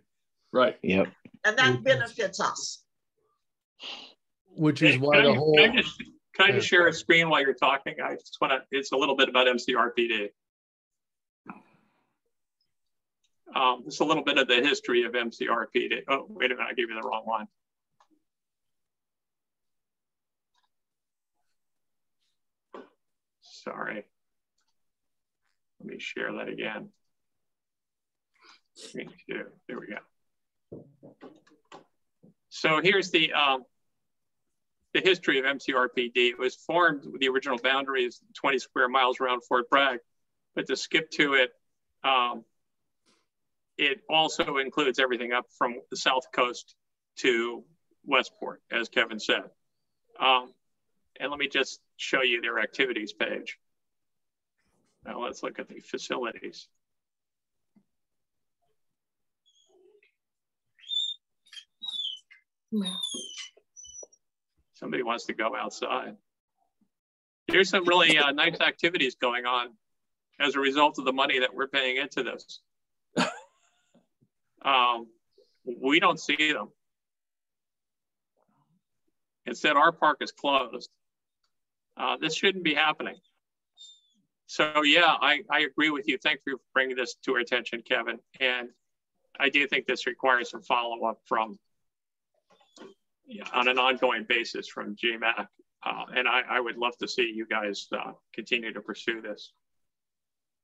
Speaker 5: Right.
Speaker 1: Yep.
Speaker 4: And that benefits us.
Speaker 3: Which is why the whole.
Speaker 2: Can I just share a screen while you're talking? I just want to, it's a little bit about Mcrpd. It's a little bit of the history of Mcrpd. Oh, wait a minute, I gave you the wrong one. Sorry. Let me share that again. Screen 2, there we go. So here's the history of Mcrpd. It was formed with the original boundaries, 20 square miles around Fort Bragg, but to skip to it, it also includes everything up from the South Coast to Westport, as Kevin said. And let me just show you their activities page. Now let's look at the facilities. Wow. Somebody wants to go outside. There's some really nice activities going on as a result of the money that we're paying into this. We don't see them. Instead, our park is closed. This shouldn't be happening. So yeah, I agree with you. Thank you for bringing this to our attention, Kevin. And I do think this requires some follow-up from, on an ongoing basis from GMAC. And I would love to see you guys continue to pursue this.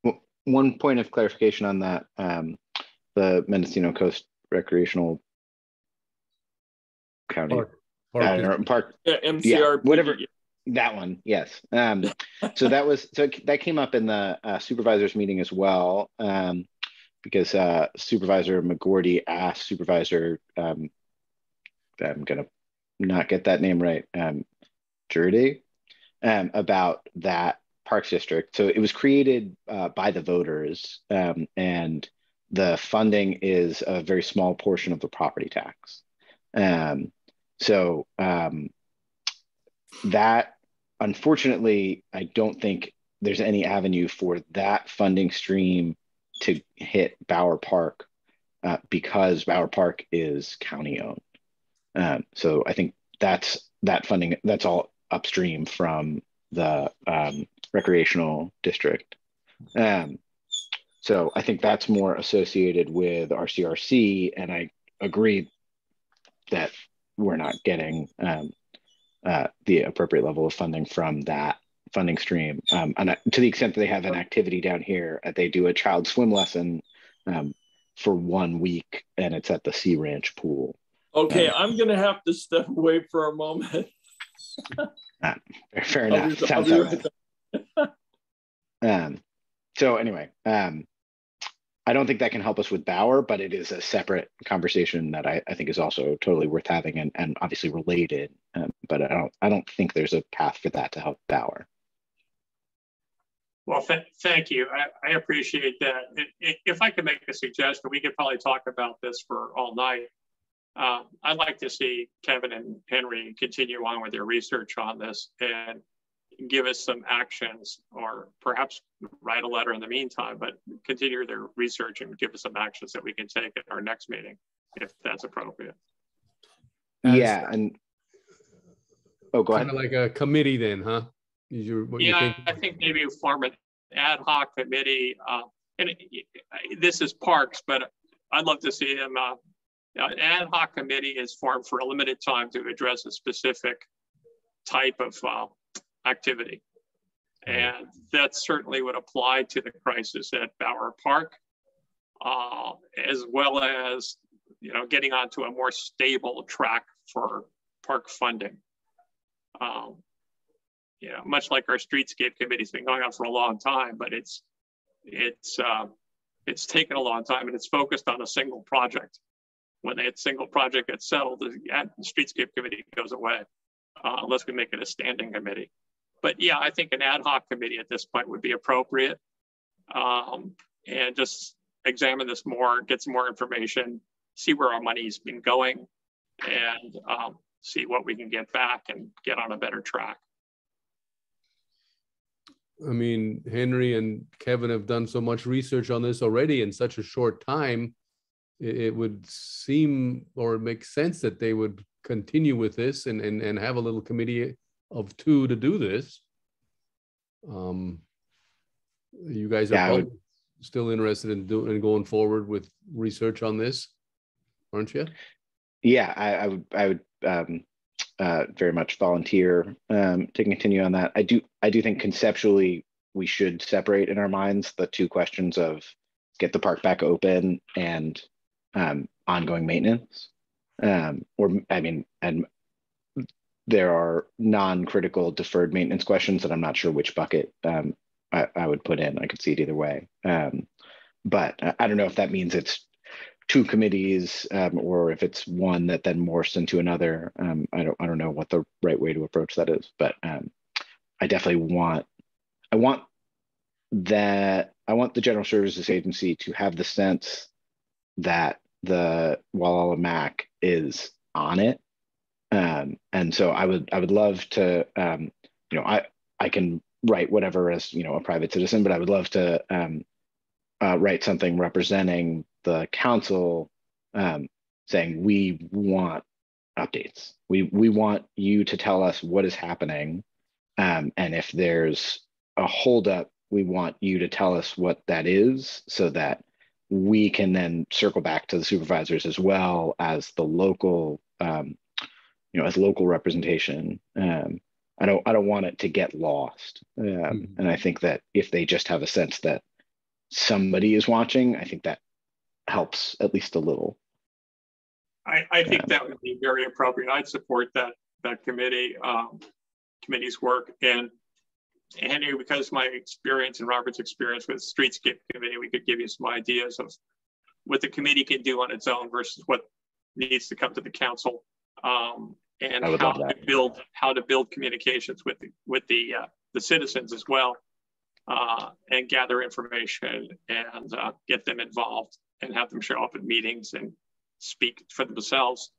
Speaker 1: Well, one point of clarification on that, the Mendocino Coast Recreational County Park.
Speaker 5: Yeah, MCRPD.
Speaker 1: Yeah, whatever. That one, yes. So that came up in the supervisors meeting as well, because Supervisor Mcrpd asked Supervisor, I'm gonna not get that name right, Judy, about that Parks District. So it was created by the voters, and the funding is a very small portion of the property tax. That, unfortunately, I don't think there's any avenue for that funding stream to hit Bower Park because Bower Park is county owned. So I think that funding, that's all upstream from the recreational district. So I think that's more associated with RCRC, and I agree that we're not getting the appropriate level of funding from that funding stream. And to the extent that they have an activity down here, they do a child swim lesson for 1 week, and it's at the Sea Ranch pool.
Speaker 5: Okay, I'm going to have to step away for a moment.
Speaker 1: Fair enough. So anyway, I don't think that can help us with Bower, but it is a separate conversation that I think is also totally worth having and obviously related. But I don't think there's a path for that to help Bower.
Speaker 2: Well, thank you. I appreciate that. If I could make a suggestion, we could probably talk about this for all night. I'd like to see Kevin and Henry continue on with their research on this and give us some actions, or perhaps write a letter in the meantime, but continue their research and give us some actions that we can take at our next meeting, if that's appropriate.
Speaker 1: Yeah, and go ahead.
Speaker 3: Kind of like a committee then, huh?
Speaker 2: I think maybe form an ad hoc committee. And this is parks, but I'd love to see them. An ad hoc committee is formed for a limited time to address a specific type of activity. And that certainly would apply to the crisis at Bower Park, as well as getting onto a more stable track for park funding. Much like our streetscape committee's been going on for a long time, but it's taken a long time, and it's focused on a single project. When that single project gets settled, the streetscape committee goes away, unless we make it a standing committee. But yeah, I think an ad hoc committee at this point would be appropriate, and just examine this more, get some more information, see where our money's been going, and see what we can get back and get on a better track.
Speaker 3: I mean, Henry and Kevin have done so much research on this already in such a short time. It would seem or make sense that they would continue with this and have a little committee of two to do this. You guys are still interested in going forward with research on this, aren't you?
Speaker 1: Yeah, I would very much volunteer to continue on that. I do think conceptually we should separate in our minds the two questions of get the park back open and ongoing maintenance. And there are non-critical deferred maintenance questions that I'm not sure which bucket I would put in. I could see it either way. But I don't know if that means it's two committees or if it's one that then morphs into another. I don't know what the right way to approach that is, but I definitely want the General Services Agency to have the sense that the Gualala MAC is on it. And so I would love to, I can write whatever as, a private citizen, but I would love to write something representing the council saying we want updates. We want you to tell us what is happening. And if there's a holdup, we want you to tell us what that is so that we can then circle back to the supervisors as well as the local, as local representation. I don't want it to get lost. And I think that if they just have a sense that somebody is watching, I think that helps at least a little.
Speaker 2: I think that would be very appropriate. I'd support that committee's work. And Henry, because my experience and Robert's experience with Streetscape Committee, we could give you some ideas of what the committee can do on its own versus what needs to come to the council, and how to build communications with the citizens as well, and gather information and get them involved and have them show up at meetings and speak for themselves,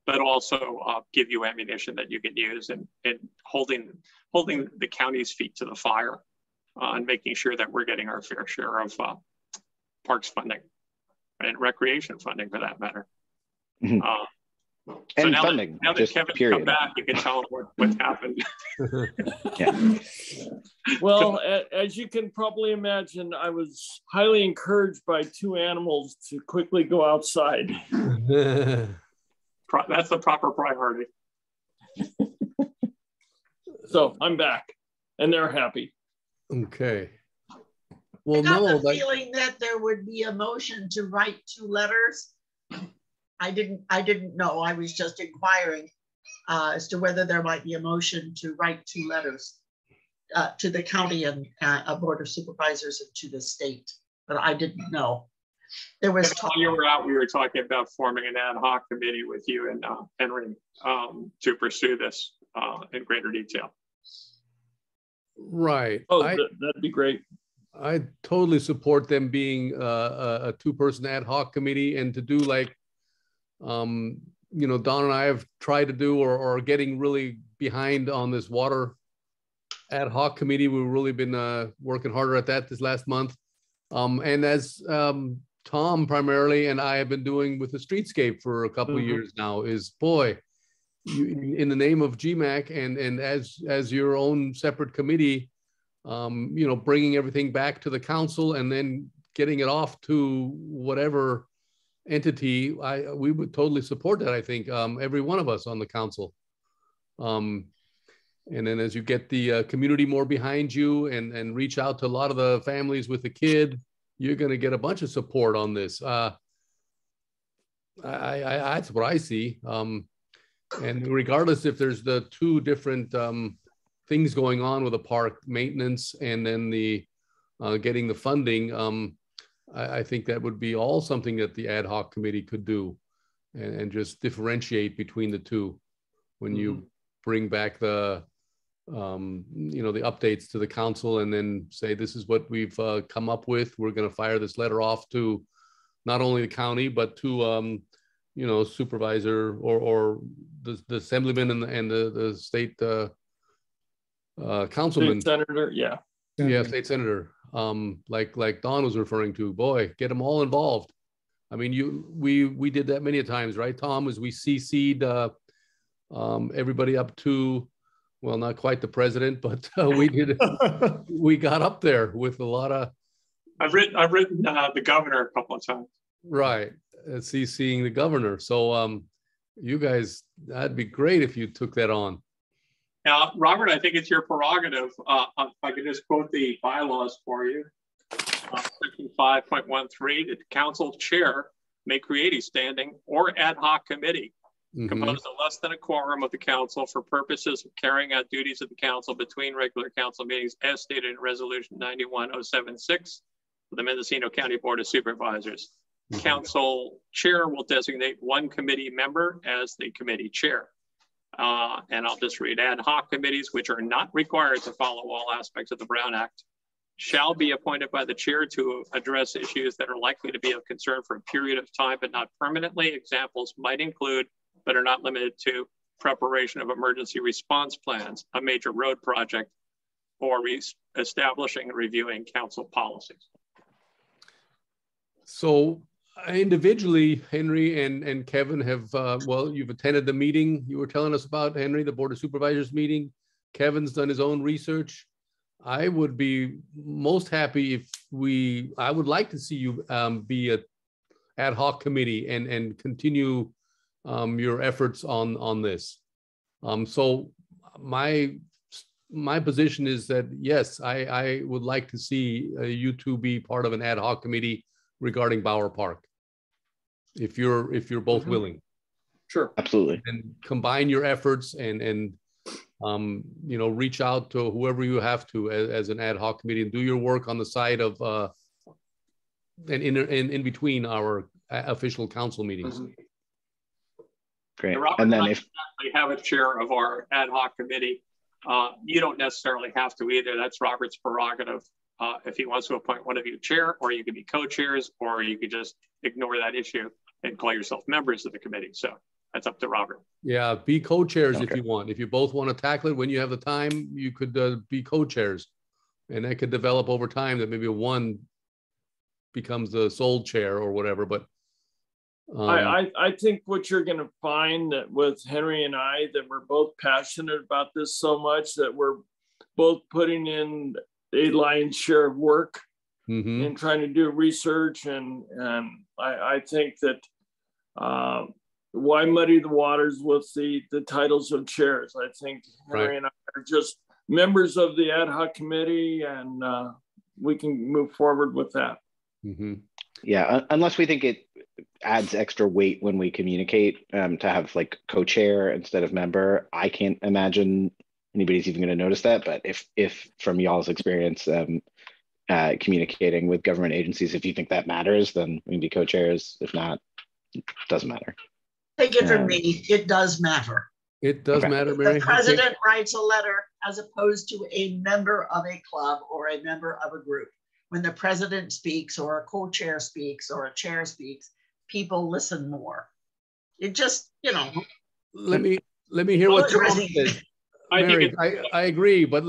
Speaker 2: but also give you ammunition that you can use and holding the county's feet to the fire and making sure that we're getting our fair share of parks funding and recreation funding for that matter.
Speaker 1: Mm-hmm.
Speaker 2: So
Speaker 1: and
Speaker 2: now
Speaker 1: funding,
Speaker 2: that Kevin's come back, you can tell him what happened.
Speaker 1: Yeah.
Speaker 5: Well, as you can probably imagine, I was highly encouraged by two animals to quickly go outside.
Speaker 2: That's the proper priority.
Speaker 5: So I'm back, and they're happy.
Speaker 3: Okay. Well,
Speaker 4: I got the feeling that there would be a motion to write two letters. I didn't know. I was just inquiring as to whether there might be a motion to write two letters to the county and a board of supervisors and to the state, but I didn't know. There was
Speaker 2: talk. While you were out, we were talking about forming an ad hoc committee with you and Henry to pursue this in greater detail.
Speaker 3: Right.
Speaker 5: Oh, that'd be great.
Speaker 3: I totally support them being a two-person ad hoc committee, and to do like, Don and I have tried to do or are getting really behind on this water ad hoc committee. We've really been working harder at that this last month. And as Tom primarily and I have been doing with the streetscape for a couple of years now, is in the name of GMAC and as your own separate committee, bringing everything back to the council and then getting it off to whatever entity. We would totally support that. I think every one of us on the council. And then as you get the community more behind you and reach out to a lot of the families with the kid, you're going to get a bunch of support on this. That's what I see. And regardless if there's the two different things going on with the park, maintenance and then the getting the funding, I think that would be all something that the ad hoc committee could do and just differentiate between the two when you bring back the the updates to the council and then say, this is what we've come up with. We're going to fire this letter off to not only the county, but to, supervisor or the assemblyman and the state councilman.
Speaker 5: State senator, yeah.
Speaker 3: Yeah, state senator. Like Don was referring to, boy, get them all involved. I mean, we did that many times, right, Tom? As we CC'd everybody up to, well, not quite the president, but we did. We got up there with a lot of.
Speaker 2: I've written the governor a couple of times.
Speaker 3: Right, CCing the governor. So you guys, that'd be great if you took that on.
Speaker 2: Now, Robert, I think it's your prerogative. If I could just quote the bylaws for you. Section 5.13, the council chair may create a standing or ad hoc committee composed of less than a quorum of the council for purposes of carrying out duties of the council between regular council meetings as stated in resolution 91076 of the Mendocino County Board of Supervisors. Council chair will designate one committee member as the committee chair. And I'll just read: ad hoc committees, which are not required to follow all aspects of the Brown Act, shall be appointed by the chair to address issues that are likely to be of concern for a period of time, but not permanently. Examples might include, but are not limited to, preparation of emergency response plans, a major road project, or establishing and reviewing council policies.
Speaker 3: So individually, Henry and Kevin have, well, you've attended the meeting you were telling us about, Henry, the Board of Supervisors meeting. Kevin's done his own research. I would be most happy if I would like to see you be a ad hoc committee and continue your efforts on this. So my position is that, yes, I would like to see you two be part of an ad hoc committee regarding Bower Park. If you're both willing.
Speaker 5: Sure.
Speaker 1: Absolutely.
Speaker 3: And combine your efforts and reach out to whoever you have to as an ad hoc committee and do your work on the side of and in between our official council meetings.
Speaker 1: Great.
Speaker 2: Robert
Speaker 1: and then if
Speaker 2: we have a chair of our ad hoc committee, you don't necessarily have to either. That's Robert's prerogative. If he wants to appoint one of you chair, or you could be co-chairs, or you could just ignore that issue and call yourself members of the committee. So that's up to Robert.
Speaker 3: Yeah, be co-chairs
Speaker 1: okay.
Speaker 3: If you want. If you both want to tackle it when you have the time, you could be co-chairs. And that could develop over time that maybe one becomes the sole chair or whatever. But
Speaker 5: I think what you're going to find that with Henry and I, that we're both passionate about this so much that we're both putting in a lion's share of work in trying to do research. And I think that why muddy the waters with the titles of chairs? I think Henry and I are just members of the ad hoc committee, and we can move forward with that.
Speaker 1: Yeah, unless we think it adds extra weight when we communicate to have like co-chair instead of member. I can't imagine anybody's even going to notice that. But if from y'all's experience communicating with government agencies, if you think that matters, then we can be co-chairs. If not, it doesn't matter.
Speaker 4: Take it from me, it does matter.
Speaker 3: It does matter, Mary.
Speaker 4: The president writes a letter as opposed to a member of a club or a member of a group. When the president speaks or a co-chair speaks or a chair speaks, people listen more. It just,
Speaker 3: Let me hear what Tom says. Mary, I agree, but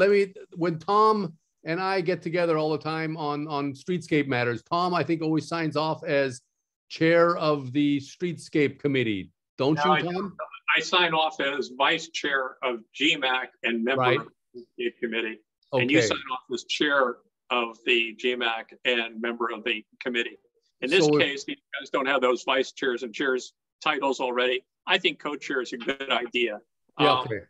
Speaker 3: when Tom and I get together all the time on streetscape matters, Tom, I think, always signs off as chair of the streetscape committee. Don't you, Tom?
Speaker 2: I sign off as vice chair of GMAC and member of the committee. Okay. And you sign off as chair of the GMAC and member of the committee. In this case, you guys don't have those vice chairs and chairs titles already. I think co-chair is a good idea.
Speaker 3: Yeah, okay.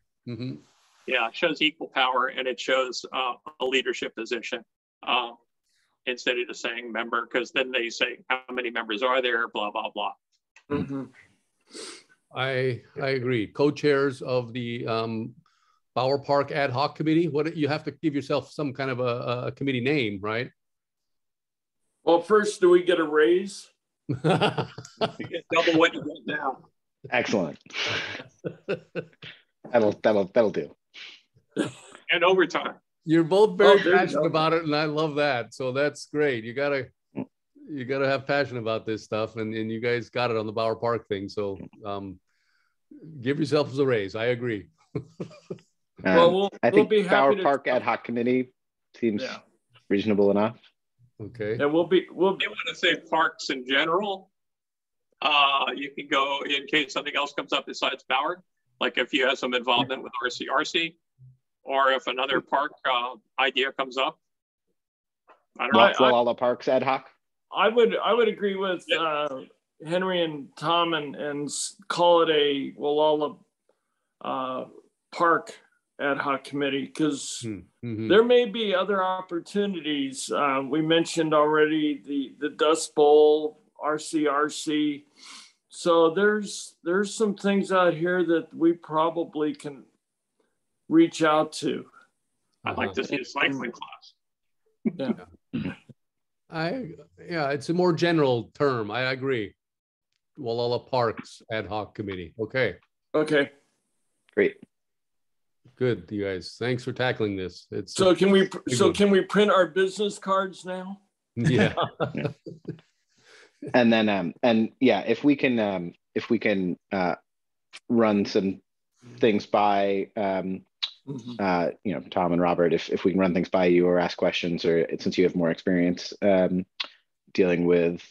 Speaker 2: Yeah, it shows equal power and it shows a leadership position instead of just saying member, because then they say how many members are there, blah, blah, blah.
Speaker 5: Mm-hmm.
Speaker 3: I agree. Co-chairs of the Bower Park Ad Hoc Committee. What you have to give yourself some kind of a committee name, right?
Speaker 5: Well, first, do we get a raise?
Speaker 2: You get double what you get now.
Speaker 1: Excellent. That'll do.
Speaker 2: And overtime.
Speaker 3: You're both very passionate about it, and I love that. So that's great. You gotta have passion about this stuff, and you guys got it on the Bower Park thing. So give yourselves a raise. I agree.
Speaker 5: Well,
Speaker 1: I think
Speaker 5: we'll be happy
Speaker 1: Bower Park Ad Hoc Committee seems reasonable enough.
Speaker 3: Okay.
Speaker 5: And we'll
Speaker 2: If you want to say parks in general, you can go in case something else comes up besides Bower, like if you have some involvement with RCRC, or if another park idea comes up. I don't know.
Speaker 1: Gualala Parks Ad Hoc.
Speaker 5: I would agree with Henry and Tom and call it a Gualala Park Ad Hoc Committee, because there may be other opportunities. We mentioned already the Dust Bowl, RCRC. So there's some things out here that we probably can reach out to.
Speaker 2: I'd like to see a cycling class.
Speaker 3: Yeah. It's a more general term. I agree. Gualala Parks Ad Hoc Committee. Okay.
Speaker 5: Okay.
Speaker 1: Great.
Speaker 3: Good, you guys. Thanks for tackling this.
Speaker 5: Can we print our business cards now?
Speaker 3: Yeah.
Speaker 1: And then if we can run some things by Tom and Robert, if we can run things by you or ask questions, or since you have more experience dealing with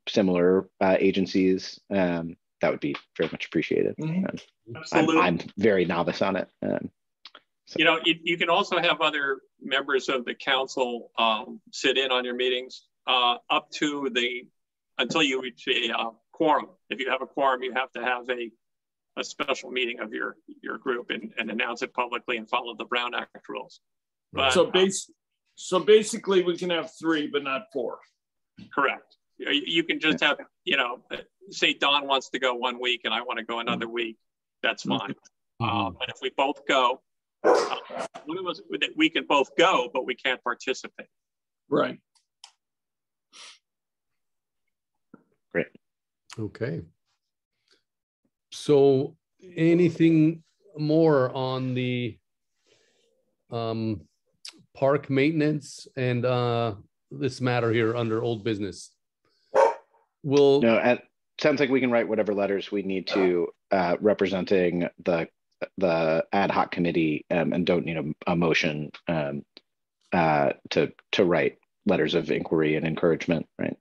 Speaker 1: similar agencies, that would be very much appreciated.
Speaker 2: Absolutely.
Speaker 1: I'm very novice on it.
Speaker 2: You can also have other members of the council sit in on your meetings up to until you reach a quorum. If you have a quorum, you have to have a special meeting of your group and announce it publicly and follow the Brown Act rules. But,
Speaker 5: so basically we can have 3, but not 4.
Speaker 2: Correct. You can just have, say Don wants to go 1 week and I want to go another week. That's fine. But if we both go, one of us, we can both go, but we can't participate.
Speaker 5: Right.
Speaker 1: Great.
Speaker 3: Okay. So anything more on the park maintenance and this matter here under old business? No,
Speaker 1: it sounds like we can write whatever letters we need to representing the ad hoc committee, and don't need a motion to write letters of inquiry and encouragement, right?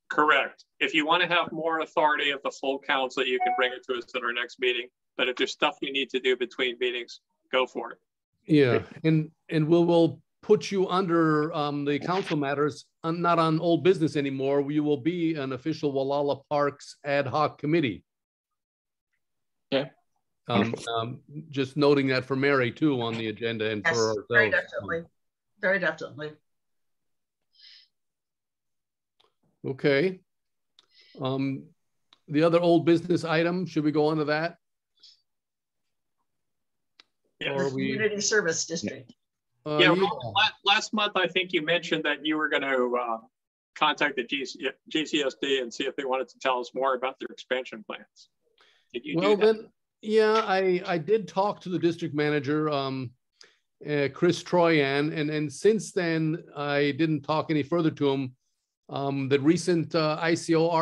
Speaker 2: Correct. If you want to have more authority of the full council, you can bring it to us at our next meeting. But if there's stuff you need to do between meetings, go for it.
Speaker 3: Yeah, and we'll put you under the council matters, not on old business anymore. You will be an official Gualala Parks Ad Hoc Committee.
Speaker 5: Okay.
Speaker 3: Just noting that for Mary too on the agenda and for ourselves.
Speaker 4: Very definitely. Very definitely.
Speaker 3: Okay. The other old business item, should we go on to that?
Speaker 2: Yeah.
Speaker 4: Or community service district.
Speaker 2: Last month I think you mentioned that you were going to contact the GCSD and see if they wanted to tell us more about their expansion plans. Did you do that?
Speaker 3: Then, yeah, I did talk to the district manager, Chris Troyan, and since then I didn't talk any further to him. The recent ICO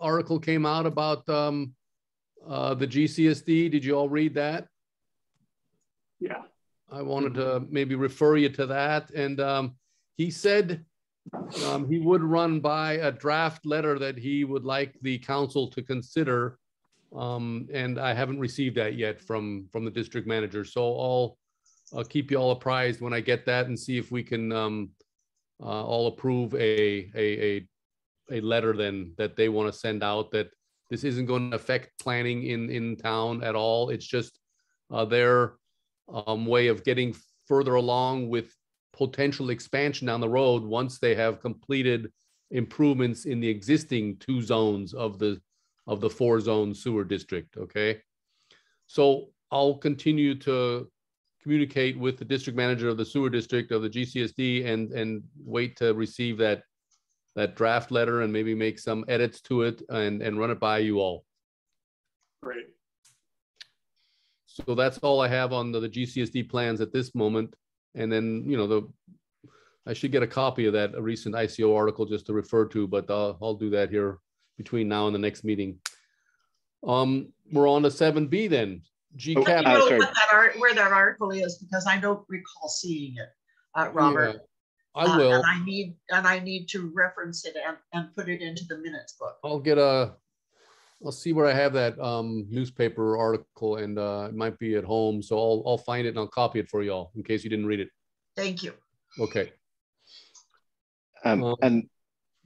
Speaker 3: article came out about the GCSD. Did you all read that?
Speaker 2: Yeah.
Speaker 3: I wanted to maybe refer you to that. And he said he would run by a draft letter that he would like the council to consider. And I haven't received that yet from the district manager. So I'll keep you all apprised when I get that and see if we can all approve a letter then that they want to send out, that this isn't going to affect planning in town at all. It's just their way of getting further along with potential expansion down the road once they have completed improvements in the existing 2 zones of the of the 4-zone sewer district, okay? So I'll continue to communicate with the district manager of the sewer district of the GCSD and wait to receive that draft letter and maybe make some edits to it and run it by you all.
Speaker 2: Great.
Speaker 3: So that's all I have on the GCSD plans at this moment. And then, you know, I should get a copy of that recent ICO article just to refer to, but I'll do that here between now and the next meeting. We're on to 7B then. GCAP.
Speaker 4: Where that article is, because I don't recall seeing it, Robert.
Speaker 3: Yeah, I will.
Speaker 4: And I need to reference it and put it into the minutes book.
Speaker 3: I'll see where I have that newspaper article, and it might be at home. So I'll find it and I'll copy it for y'all in case you didn't read it.
Speaker 4: Thank you.
Speaker 3: Okay.
Speaker 1: And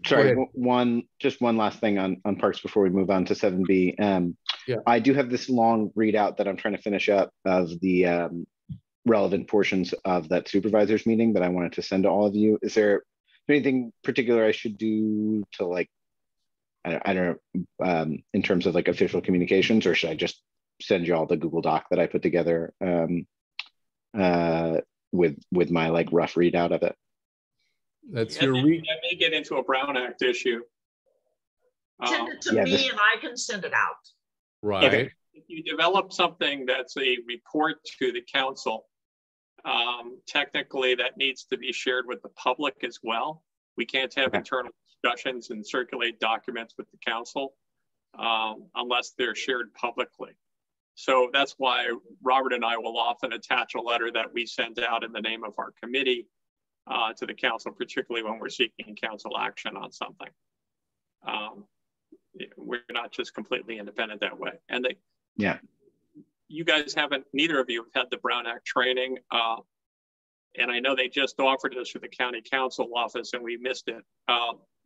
Speaker 1: sorry, one last thing on parks before we move on to 7B.
Speaker 3: Yeah.
Speaker 1: I do have this long readout that I'm trying to finish up of the relevant portions of that supervisors meeting that I wanted to send to all of you. Is there anything particular I should do to, like, I don't know, in terms of like official communications, or should I just send you all the Google Doc that I put together with my like rough readout of it?
Speaker 3: That's
Speaker 2: your read. That may get into a Brown Act issue.
Speaker 4: Send it to me and I can send it out.
Speaker 3: Right.
Speaker 2: Okay. If you develop something that's a report to the council, technically that needs to be shared with the public as well. We can't have internal discussions and circulate documents with the council unless they're shared publicly. So that's why Robert and I will often attach a letter that we send out in the name of our committee to the council, particularly when we're seeking council action on something. We're not just completely independent that way. And you guys haven't, neither of you have had the Brown Act training. And I know they just offered us for the county council office and we missed it.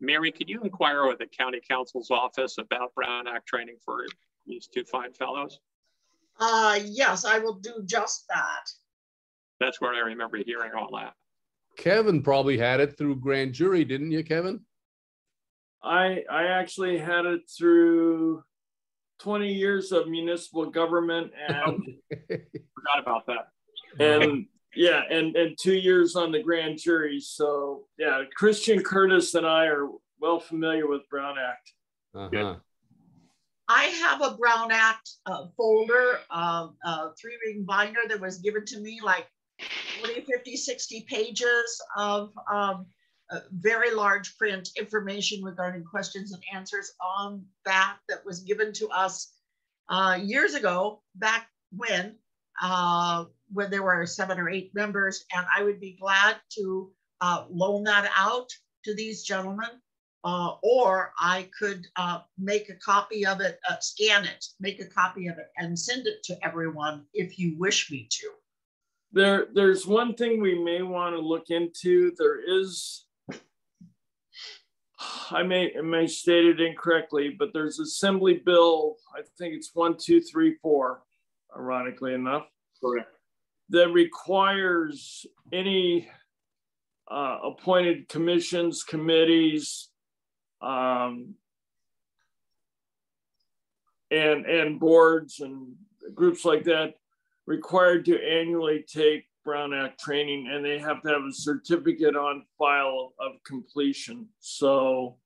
Speaker 2: Mary, could you inquire with the county council's office about Brown Act training for these two fine fellows?
Speaker 4: Yes, I will do just that.
Speaker 2: That's where I remember hearing all that.
Speaker 3: Kevin probably had it through grand jury, didn't you, Kevin?
Speaker 5: I actually had it through 20 years of municipal government and
Speaker 2: forgot about that.
Speaker 5: And yeah, and 2 years on the grand jury. So yeah, Christian Curtis and I are well familiar with Brown Act.
Speaker 3: Uh-huh.
Speaker 4: I have a Brown Act folder, 3-ring binder that was given to me, like 40, 50, 60 pages of very large print information regarding questions and answers on that was given to us years ago, back when there were 7 or 8 members, and I would be glad to loan that out to these gentlemen, or I could make a copy of it, scan it, make a copy of it, and send it to everyone if you wish me to.
Speaker 5: There's one thing we may want to look into. There is, I may state it incorrectly, but there's Assembly Bill, I think it's 1234, ironically enough,
Speaker 2: correct,
Speaker 5: that requires any appointed commissions, committees, and boards and groups like that required to annually take Brown Act training, and they have to have a certificate on file of completion. So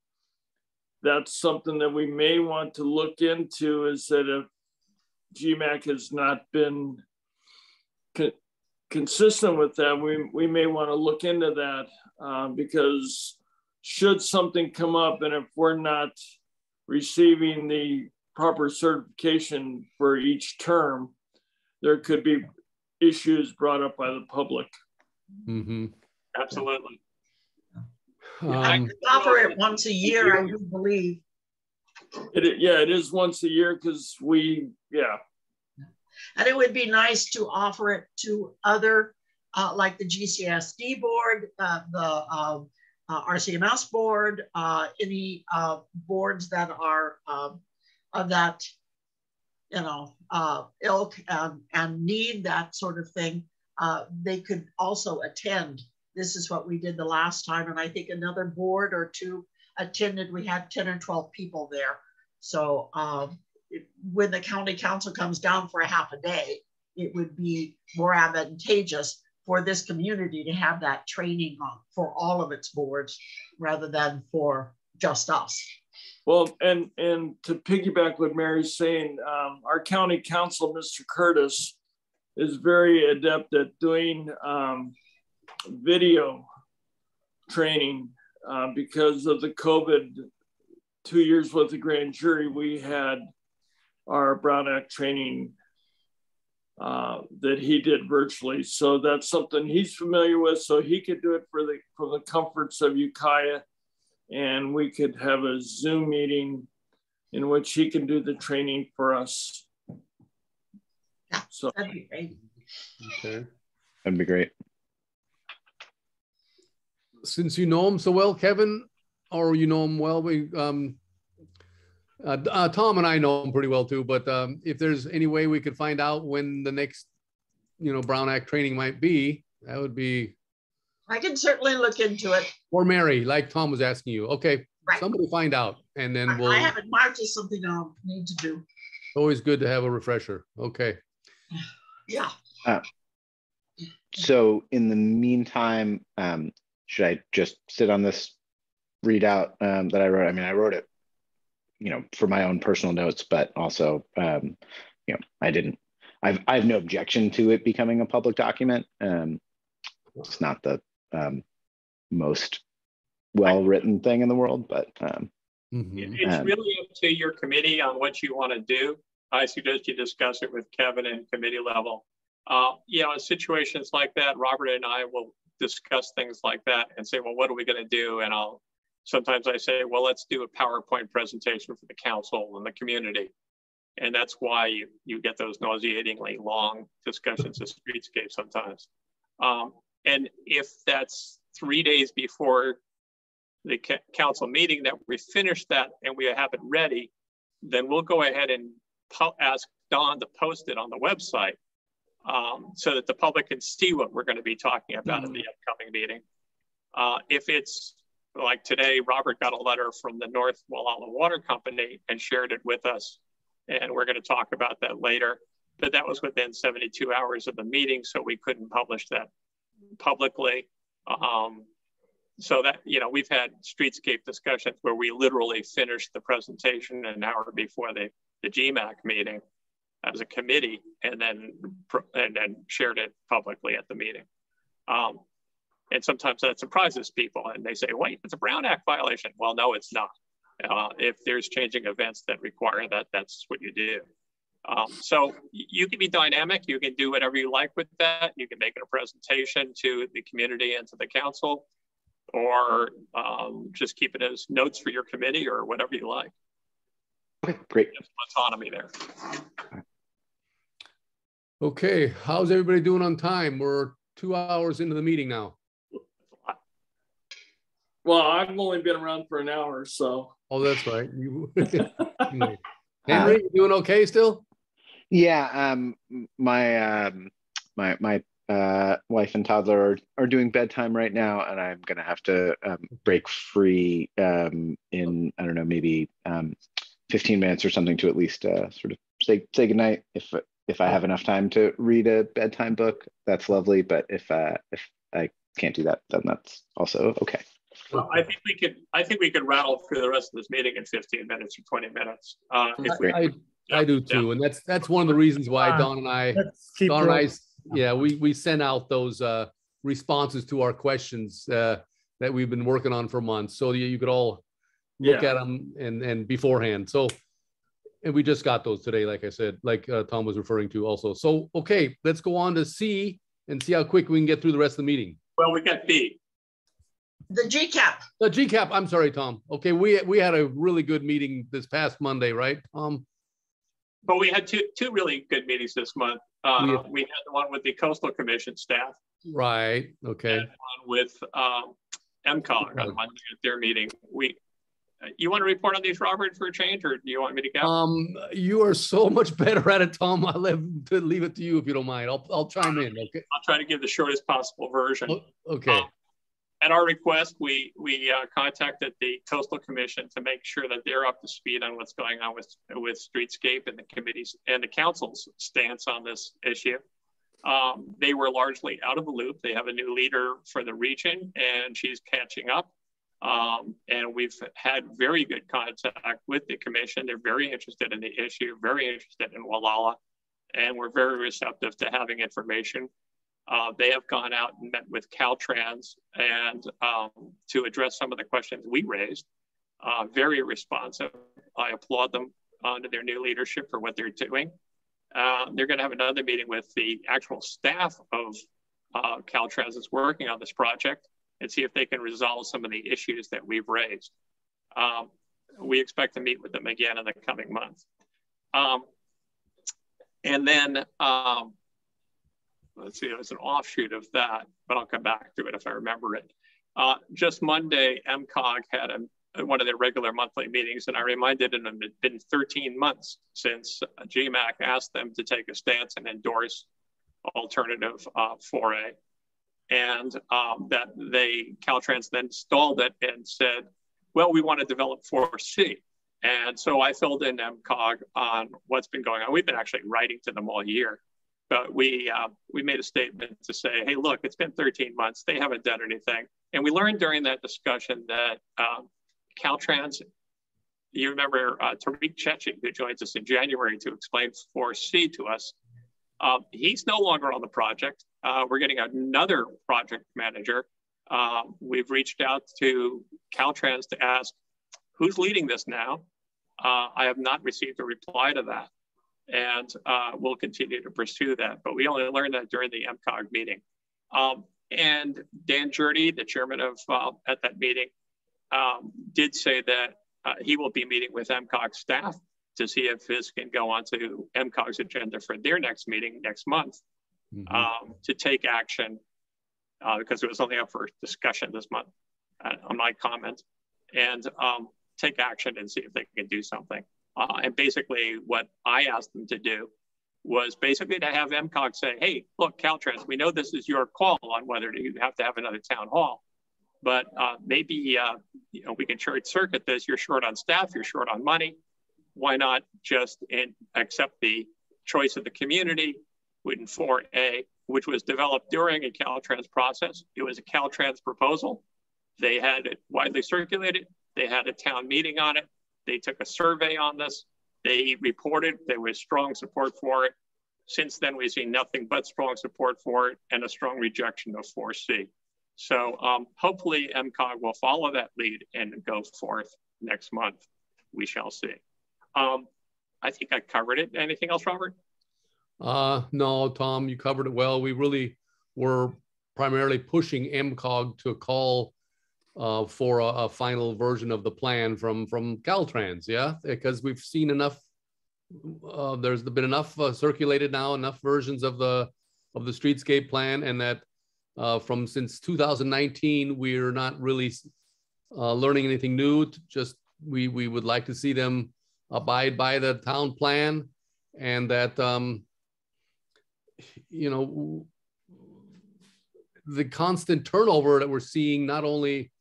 Speaker 5: that's something that we may want to look into, is that if GMAC has not been consistent with that, we may want to look into that, because should something come up and if we're not receiving the proper certification for each term, there could be issues brought up by the public.
Speaker 3: Mm-hmm.
Speaker 2: Absolutely.
Speaker 4: I could offer it once a year, I do believe.
Speaker 5: It is once a year because
Speaker 4: And it would be nice to offer it to other, like the GCSD board, the RCMS board, any boards that are of that, ilk and need that sort of thing. They could also attend. This is what we did the last time. And I think another board or two attended. We had 10 or 12 people there. So when the county council comes down for a half a day, it would be more advantageous for this community to have that training on for all of its boards rather than for just us.
Speaker 5: Well, and to piggyback what Mary's saying, our county council, Mr. Curtis, is very adept at doing video training because of the COVID 2 years with the grand jury. We had our Brown Act training that he did virtually. So that's something he's familiar with. So he could do it from the comforts of Ukiah, and we could have a Zoom meeting in which he can do the training for us.
Speaker 4: Yeah,
Speaker 5: so
Speaker 4: that'd be great.
Speaker 3: Okay.
Speaker 1: That'd be great.
Speaker 3: Since you know him so well, Kevin, or you know him well, we Tom and I know him pretty well too, but if there's any way we could find out when the next, Brown Act training might be, that would be.
Speaker 4: I can certainly look into it.
Speaker 3: Or Mary, like Tom was asking you. Okay,
Speaker 4: right.
Speaker 3: Somebody find out, and then
Speaker 4: I have it marked as something I'll need to do.
Speaker 3: Always good to have a refresher. Okay.
Speaker 4: Yeah.
Speaker 1: So in the meantime, should I just sit on this readout that I wrote? I mean, I wrote it, for my own personal notes, but also, I have no objection to it becoming a public document. It's not the most well-written thing in the world, but
Speaker 2: it's really up to your committee on what you want to do. I suggest you discuss it with Kevin and committee level. In situations like that, Robert and I will discuss things like that and say, well, what are we going to do? And sometimes I say, well, let's do a PowerPoint presentation for the council and the community. And that's why you get those nauseatingly long discussions of streetscape sometimes. And if that's 3 days before the council meeting that we finish that and we have it ready, then we'll go ahead and ask Don to post it on the website so that the public can see what we're going to be talking about at the upcoming meeting. If it's like today, Robert got a letter from the North Gualala Water Company and shared it with us, and we're going to talk about that later. But that was within 72 hours of the meeting, so we couldn't publish that publicly. So that, we've had streetscape discussions where we literally finished the presentation an hour before the GMAC meeting as a committee, and then shared it publicly at the meeting. And sometimes that surprises people, and they say, wait, it's a Brown Act violation. Well, no, it's not. If there's changing events that require that, that's what you do. So you can be dynamic. You can do whatever you like with that. You can make it a presentation to the community and to the council, or just keep it as notes for your committee or whatever you like.
Speaker 1: Okay, great.
Speaker 2: There's some autonomy there.
Speaker 3: Okay, how's everybody doing on time? We're 2 hours into the meeting now.
Speaker 5: Well, I've only been around for an hour, so.
Speaker 3: Oh, that's right. Henry, you doing okay still?
Speaker 1: Yeah, my wife and toddler are doing bedtime right now, and I'm gonna have to break free in, I don't know, maybe 15 minutes or something to at least sort of say goodnight. If I have enough time to read a bedtime book, that's lovely. But if I can't do that, then that's also okay.
Speaker 2: Well, I think we could rattle through the rest of this meeting in 15 minutes or 20 minutes.
Speaker 3: I do too, and that's one of the reasons why Don and I, we sent out those responses to our questions that we've been working on for months, so you could all look at them and beforehand. So, and we just got those today, like I said, like Tom was referring to also. So, okay, let's go on to C and see how quick we can get through the rest of the meeting.
Speaker 2: Well, we got B.
Speaker 4: The GCAP.
Speaker 3: The GCAP. I'm sorry, Tom. Okay, we had a really good meeting this past Monday, right?
Speaker 2: But we had two really good meetings this month. We had the one with the Coastal Commission staff.
Speaker 3: Right. Okay.
Speaker 2: And one with MCOG on Monday at their meeting. You want to report on these, Robert, for a change, or do you want me to go?
Speaker 3: You are so much better at it, Tom. I'll leave it to you if you don't mind. I'll chime in. Okay.
Speaker 2: I'll try to give the shortest possible version.
Speaker 3: Okay.
Speaker 2: At our request, we contacted the Coastal Commission to make sure that they're up to speed on what's going on with Streetscape and the committee's and the council's stance on this issue. They were largely out of the loop. They have a new leader for the region, and she's catching up. And we've had very good contact with the commission. They're very interested in the issue, very interested in Gualala, and we're very receptive to having information. They have gone out and met with Caltrans and to address some of the questions we raised. Very responsive. I applaud them under their new leadership for what they're doing. They're going to have another meeting with the actual staff of Caltrans that's working on this project and see if they can resolve some of the issues that we've raised. We expect to meet with them again in the coming months. And then, let's see, it was an offshoot of that, but I'll come back to it if I remember it. Just Monday, MCOG had one of their regular monthly meetings, and I reminded them it had been 13 months since GMAC asked them to take a stance and endorse alternative 4A. And that Caltrans then stalled it and said, well, we want to develop 4C. And so I filled in MCOG on what's been going on. We've been actually writing to them all year. But we made a statement to say, hey, look, it's been 13 months. They haven't done anything. And we learned during that discussion that Caltrans, you remember Tariq Chechi, who joins us in January to explain 4C to us. He's no longer on the project. We're getting another project manager. We've reached out to Caltrans to ask, who's leading this now? I have not received a reply to that. And we'll continue to pursue that. But we only learned that during the MCOG meeting. And Dan Jurdy, the chairman of at that meeting, did say that he will be meeting with MCOG staff to see if this can go onto MCOG's agenda for their next meeting next month to take action, because it was only up for discussion this month on my comment, and take action and see if they can do something. And basically what I asked them to do was basically to have MCOG say, hey, look, Caltrans, we know this is your call on whether you have to have another town hall, but maybe you know, we can short circuit this. You're short on staff, you're short on money. Why not just accept the choice of the community in 4A, which was developed during a Caltrans process. It was a Caltrans proposal. They had it widely circulated. They had a town meeting on it. They took a survey on this. They reported there was strong support for it. Since then, we've seen nothing but strong support for it and a strong rejection of 4C. So hopefully MCOG will follow that lead and go forth next month. We shall see. I think I covered it. Anything else, Robert?
Speaker 3: No, Tom, you covered it well. We really were primarily pushing MCOG to call for a final version of the plan from Caltrans, yeah? Because we've seen enough, there's been enough circulated now, enough versions of the streetscape plan, and that since 2019, we're not really learning anything new. Just we would like to see them abide by the town plan, and that you know, the constant turnover that we're seeing, not only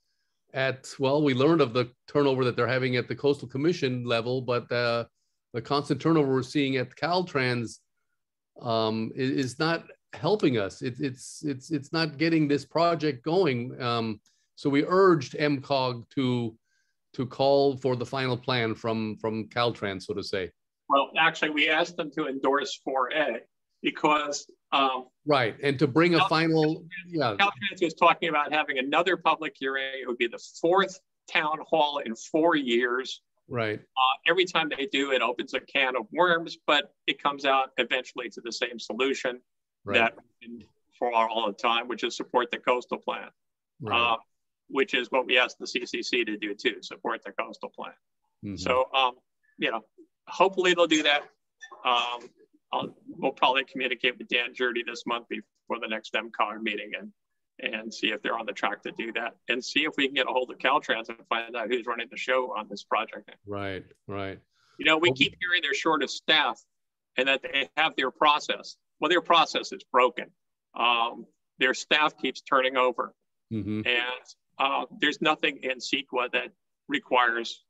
Speaker 3: at, well, we learned of the turnover that they're having at the Coastal Commission level, but the constant turnover we're seeing at Caltrans is not helping us. It's not getting this project going. So we urged MCOG to call for the final plan from Caltrans, so to say.
Speaker 2: Well, actually, we asked them to endorse 4A because
Speaker 3: right, and to bring a final, yeah.
Speaker 2: Caltrans was talking about having another public hearing. It would be the 4th town hall in 4 years.
Speaker 3: Right.
Speaker 2: Every time they do, it opens a can of worms, but it comes out eventually to the same solution that for all the time, which is support the coastal plan, which is what we asked the CCC to do too, support the coastal plan. So, you know, hopefully they'll do that. We'll probably communicate with Dan Jurdy this month before the next MCOG meeting and see if they're on the track to do that, and see if we can get a hold of Caltrans and find out who's running the show on this project.
Speaker 3: Right.
Speaker 2: You know, we keep hearing they're short of staff and that they have their process. Well, their process is broken. Their staff keeps turning over. And there's nothing in CEQA that requires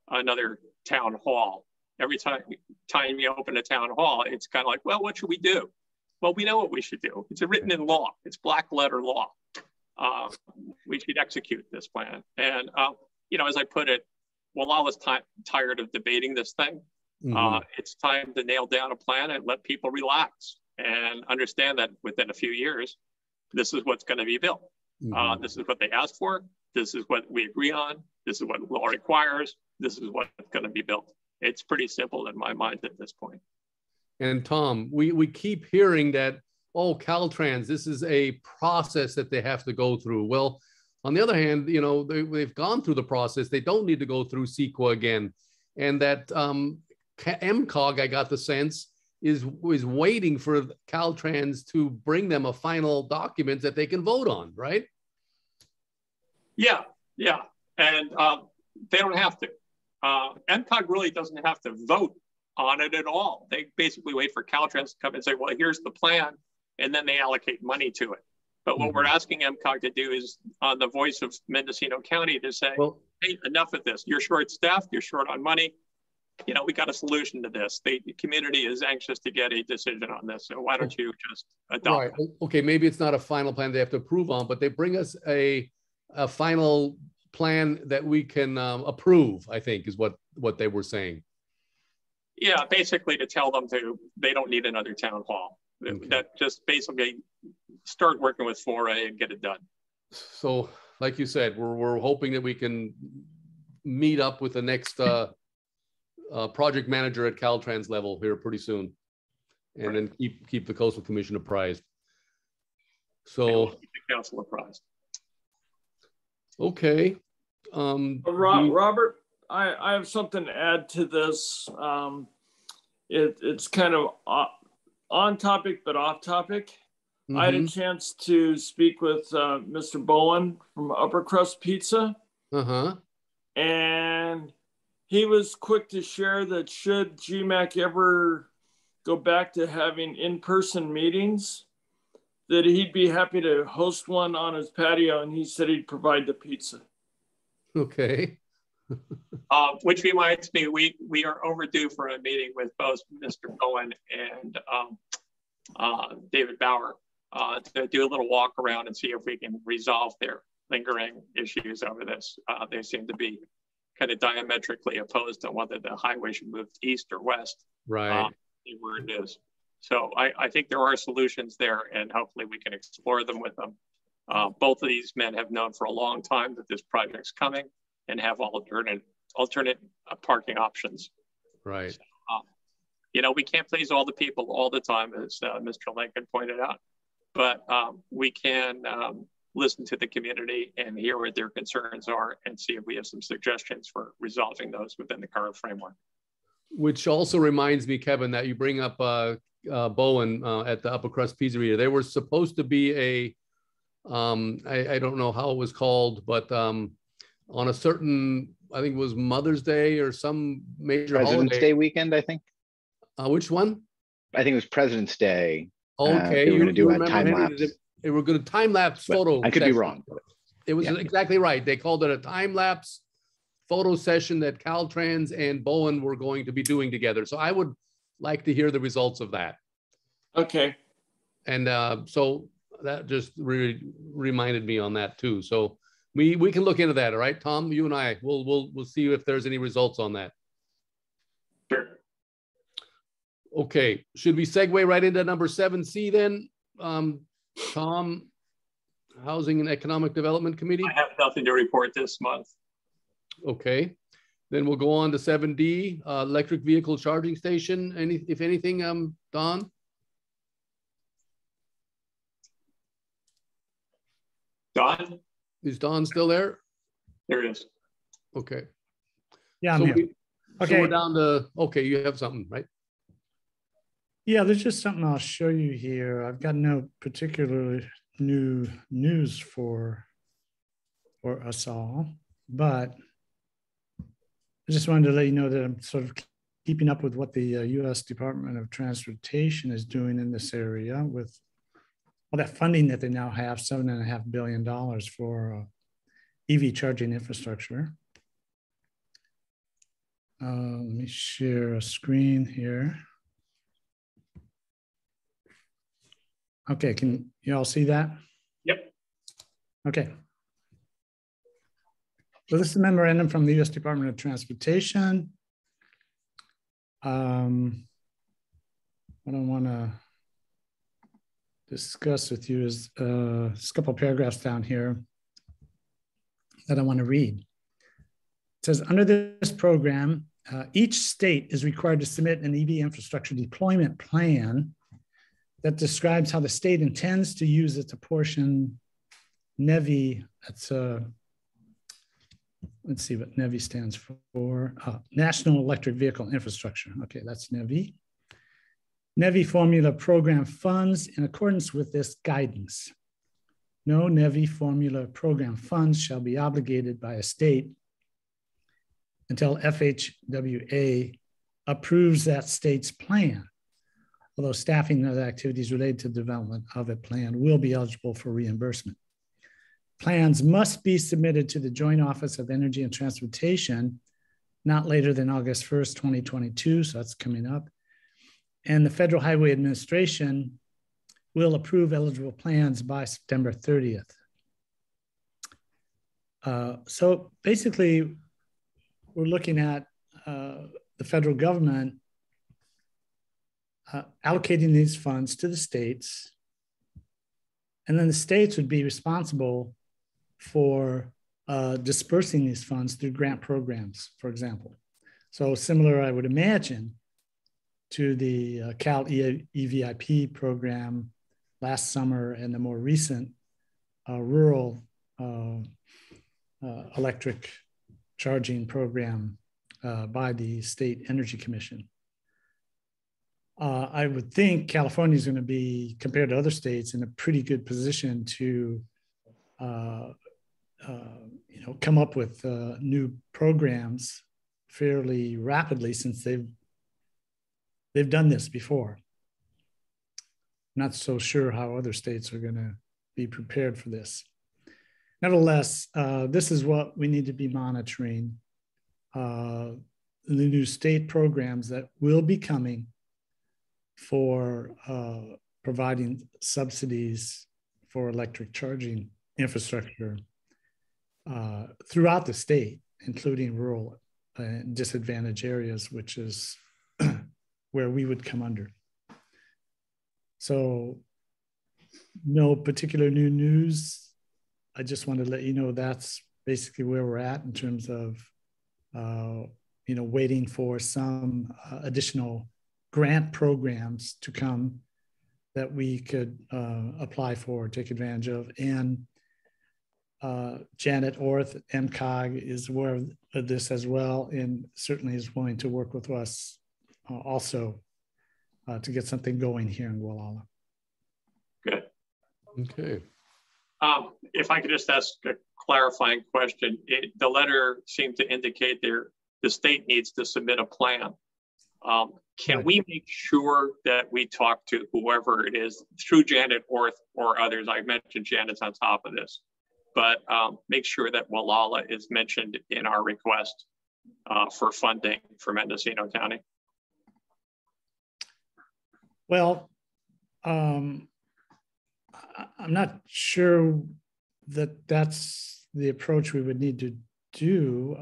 Speaker 2: another town hall. Every time you open a town hall, it's kind of like, well, what should we do? Well, we know what we should do. It's written in law. It's black letter law. We should execute this plan. And, you know, as I put it, Gualala's tired of debating this thing. It's time to nail down a plan and let people relax and understand that within a few years, this is what's going to be built. This is what they asked for. This is what we agree on. This is what law requires. This is what's going to be built. It's pretty simple in my mind at this point.
Speaker 3: And Tom, we keep hearing that, oh, Caltrans, this is a process that they have to go through. Well, on the other hand, you know, they've gone through the process. They don't need to go through CEQA again. And that MCOG, I got the sense, is waiting for Caltrans to bring them a final document that they can vote on, right?
Speaker 2: Yeah. And they don't have to. MCOG really doesn't have to vote on it at all. They basically wait for Caltrans to come and say, well, here's the plan, and then they allocate money to it. But what we're asking MCOG to do is, on the voice of Mendocino County, to say, well, hey, enough of this. You're short-staffed, you're short on money. You know, we got a solution to this. The community is anxious to get a decision on this. So why don't you just adopt it?
Speaker 3: Okay, maybe it's not a final plan they have to approve on, but they bring us a final plan that we can approve, I think, is what they were saying.
Speaker 2: Yeah, basically to tell them they don't need another town hall. That just basically start working with 4A and get it done.
Speaker 3: So, like you said, we're hoping that we can meet up with the next project manager at Caltrans level here pretty soon, and then keep the Coastal Commission apprised. So
Speaker 2: keep the council apprised.
Speaker 3: Okay.
Speaker 5: Robert, I have something to add to this. It's kind of on topic, but off topic. I had a chance to speak with Mr. Bowen from Upper Crust Pizza. And he was quick to share that should GMAC ever go back to having in-person meetings, that he'd be happy to host one on his patio, and he said he'd provide the pizza.
Speaker 3: Okay.
Speaker 2: Which reminds me, we are overdue for a meeting with both Mr. Bowen and David Bauer to do a little walk around and see if we can resolve their lingering issues over this. They seem to be kind of diametrically opposed on whether the highway should move east or west.
Speaker 3: Right.
Speaker 2: Where it is. So I think there are solutions there, and hopefully we can explore them with them. Both of these men have known for a long time that this project's coming and have alternate parking options.
Speaker 3: Right.
Speaker 2: So, you know, we can't please all the people all the time, as Mr. Lincoln pointed out, but we can listen to the community and hear what their concerns are and see if we have some suggestions for resolving those within the current framework.
Speaker 3: Which also reminds me, Kevin, that you bring up Bowen at the Upper Crust Pizzeria. There was supposed to be a, I don't know how it was called, but on a certain, I think it was Mother's Day or some major
Speaker 1: President's
Speaker 3: holiday.
Speaker 1: Day weekend, I think.
Speaker 3: Which one?
Speaker 1: I think it was President's Day.
Speaker 3: Okay.
Speaker 1: They were going to do a time lapse.
Speaker 3: They were going to time lapse photo.
Speaker 1: I could be wrong.
Speaker 3: It was exactly right. They called it a time lapse photo session that Caltrans and Bowen were going to be doing together. So I would like to hear the results of that.
Speaker 5: Okay.
Speaker 3: And so that just really reminded me on that too. So we can look into that. All right, Tom, you and I, we'll see if there's any results on that.
Speaker 2: Sure.
Speaker 3: Okay. Should we segue right into number 7C then? Tom, Housing and Economic Development Committee?
Speaker 2: I have nothing to report this month.
Speaker 3: Okay. Then we'll go on to 7D, electric vehicle charging station. If anything, Don?
Speaker 2: Don?
Speaker 3: Is Don still there?
Speaker 2: There it is.
Speaker 3: Okay.
Speaker 6: Yeah, I'm
Speaker 3: so
Speaker 6: here. Okay.
Speaker 3: So we're down to, okay, you have something, right?
Speaker 6: Yeah, there's just something I'll show you here. I've got no particular new news for us all, but I just wanted to let you know that I'm sort of keeping up with what the U.S. Department of Transportation is doing in this area with all that funding that they now have, $7.5 billion for EV charging infrastructure. Let me share a screen here. Okay, can you all see that?
Speaker 2: Yep.
Speaker 6: Okay. So this is a memorandum from the U.S. Department of Transportation. What I want to discuss with you is a couple of paragraphs down here that I want to read. It says, under this program, each state is required to submit an EV infrastructure deployment plan that describes how the state intends to use its apportion NEVI. That's let's see what NEVI stands for. National Electric Vehicle Infrastructure. Okay, that's NEVI. NEVI formula program funds in accordance with this guidance. No NEVI formula program funds shall be obligated by a state until FHWA approves that state's plan, although staffing and other activities related to the development of a plan will be eligible for reimbursement. Plans must be submitted to the Joint Office of Energy and Transportation not later than August 1st, 2022, so that's coming up. And the Federal Highway Administration will approve eligible plans by September 30th. So basically, we're looking at the federal government allocating these funds to the states, and then the states would be responsible for dispersing these funds through grant programs, for example. So similar, I would imagine, to the Cal EVIP program last summer and the more recent rural electric charging program by the State Energy Commission. I would think California is going to be, compared to other states, in a pretty good position to come up with new programs fairly rapidly, since they've done this before. Not so sure how other states are going to be prepared for this. Nevertheless, this is what we need to be monitoring. The new state programs that will be coming for providing subsidies for electric charging infrastructure throughout the state, including rural and disadvantaged areas, which is where we would come under. So no particular new news. I just wanted to let you know that's basically where we're at in terms of waiting for some additional grant programs to come that we could apply for, take advantage of. And Janet Orth, MCOG, is aware of this as well, and certainly is willing to work with us also to get something going here in Gualala.
Speaker 2: Good.
Speaker 3: Okay.
Speaker 2: If I could just ask a clarifying question. The letter seemed to indicate the state needs to submit a plan. Can we make sure that we talk to whoever it is through Janet Orth or others? I mentioned Janet's on top of this, but make sure that Gualala is mentioned in our request for funding for Mendocino County?
Speaker 6: Well, I'm not sure that that's the approach we would need to do.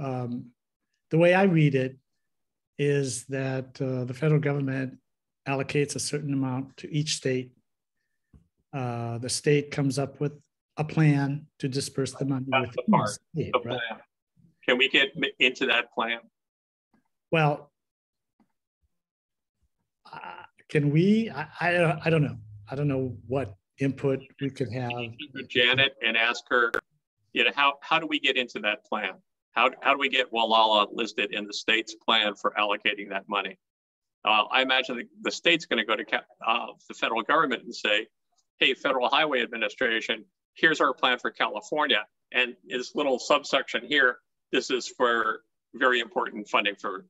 Speaker 6: The way I read it is that the federal government allocates a certain amount to each state. The state comes up with a plan to disperse the money.
Speaker 2: That's the part, the plan. Can we get into that plan?
Speaker 6: Well, can we? I don't know. I don't know what input we could have.
Speaker 2: With Janet and ask her, how do we get into that plan? How do we get Gualala listed in the state's plan for allocating that money? I imagine the state's going to go to the federal government and say, hey, Federal Highway Administration, here's our plan for California. And this little subsection here, this is for very important funding for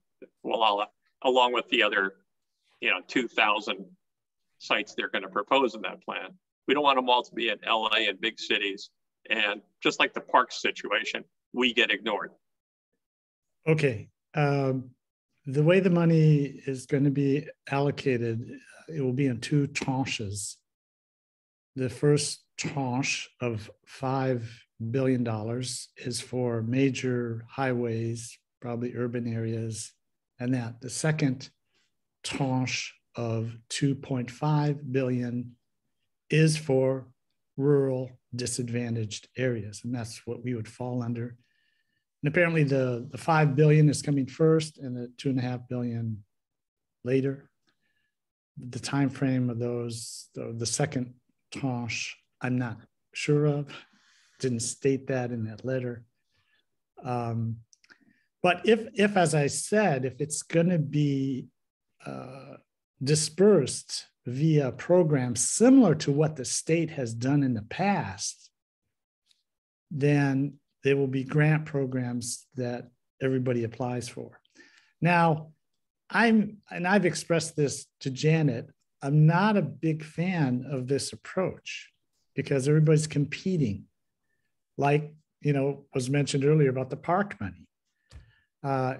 Speaker 2: Gualala, along with the other 2,000 sites they're going to propose in that plan. We don't want them all to be in LA and big cities. And just like the parks situation, we get ignored.
Speaker 6: Okay. The way the money is going to be allocated, it will be in two tranches. The first tranche of $5 billion is for major highways, probably urban areas, and that. The second tranche of $2.5 billion is for rural disadvantaged areas, and that's what we would fall under. And apparently the $5 billion is coming first and the $2.5 billion later. The time frame of those, the second tranche, I'm not sure of. Didn't state that in that letter. But if, as I said, if it's going to be dispersed via programs similar to what the state has done in the past, then there will be grant programs that everybody applies for. Now, I've expressed this to Janet, I'm not a big fan of this approach because everybody's competing, like, was mentioned earlier about the park money.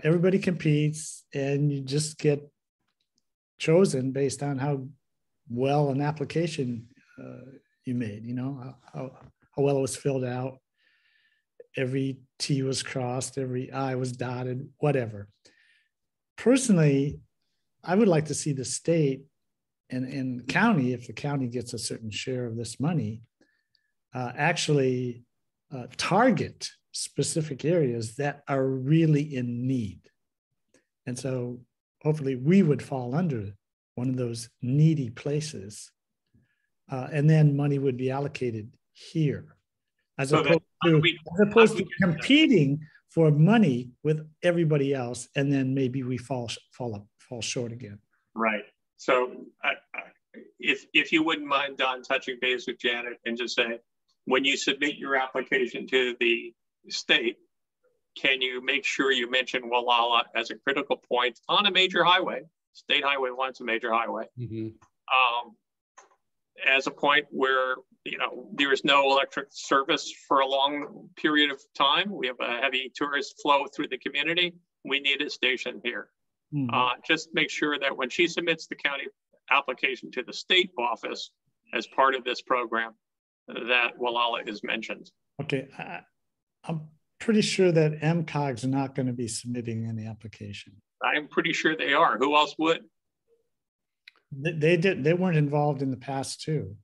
Speaker 6: Everybody competes and you just get chosen based on how well an application you made, how well it was filled out. Every T was crossed, every I was dotted, whatever. Personally, I would like to see the state and county, if the county gets a certain share of this money, actually target specific areas that are really in need. And so hopefully we would fall under one of those needy places. And then money would be allocated here. As opposed to competing for money with everybody else, and then maybe we fall short again.
Speaker 2: Right. So if you wouldn't mind, Don, touching base with Janet and just say, when you submit your application to the state, can you make sure you mention Gualala as a critical point on a major highway? State Highway 1's a major highway. Mm-hmm. As a point where there is no electric service for a long period of time. We have a heavy tourist flow through the community. We need a station here. Mm-hmm. Just make sure that when she submits the county application to the state office as part of this program, that Gualala is mentioned.
Speaker 6: Okay, I'm pretty sure that MCOG's not going to be submitting any application.
Speaker 2: I'm pretty sure they are. Who else would?
Speaker 6: They weren't involved in the past too.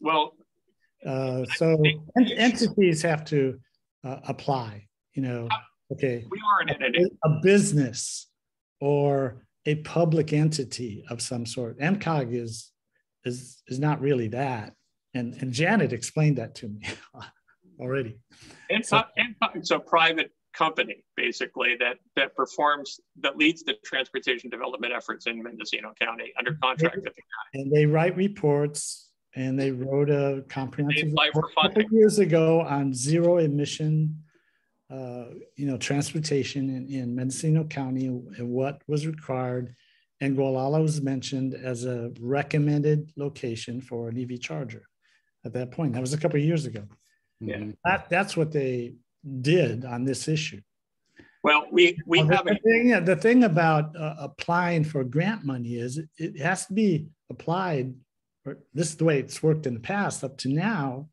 Speaker 2: Well,
Speaker 6: so entities have to apply, okay.
Speaker 2: We are an entity.
Speaker 6: A business or a public entity of some sort. MCOG is not really that. And Janet explained that to me already.
Speaker 2: MCOG's a private company, basically, that leads the transportation development efforts in Mendocino County under contract with the county.
Speaker 6: And they write reports. And they wrote a comprehensive report a couple years ago on zero emission, transportation in Mendocino County and what was required. And Gualala was mentioned as a recommended location for an EV charger at that point. That was a couple of years ago. Yeah, that's what they did on this issue.
Speaker 2: Well,
Speaker 6: the thing about applying for grant money is it has to be applied. This is the way it's worked in the past up to now,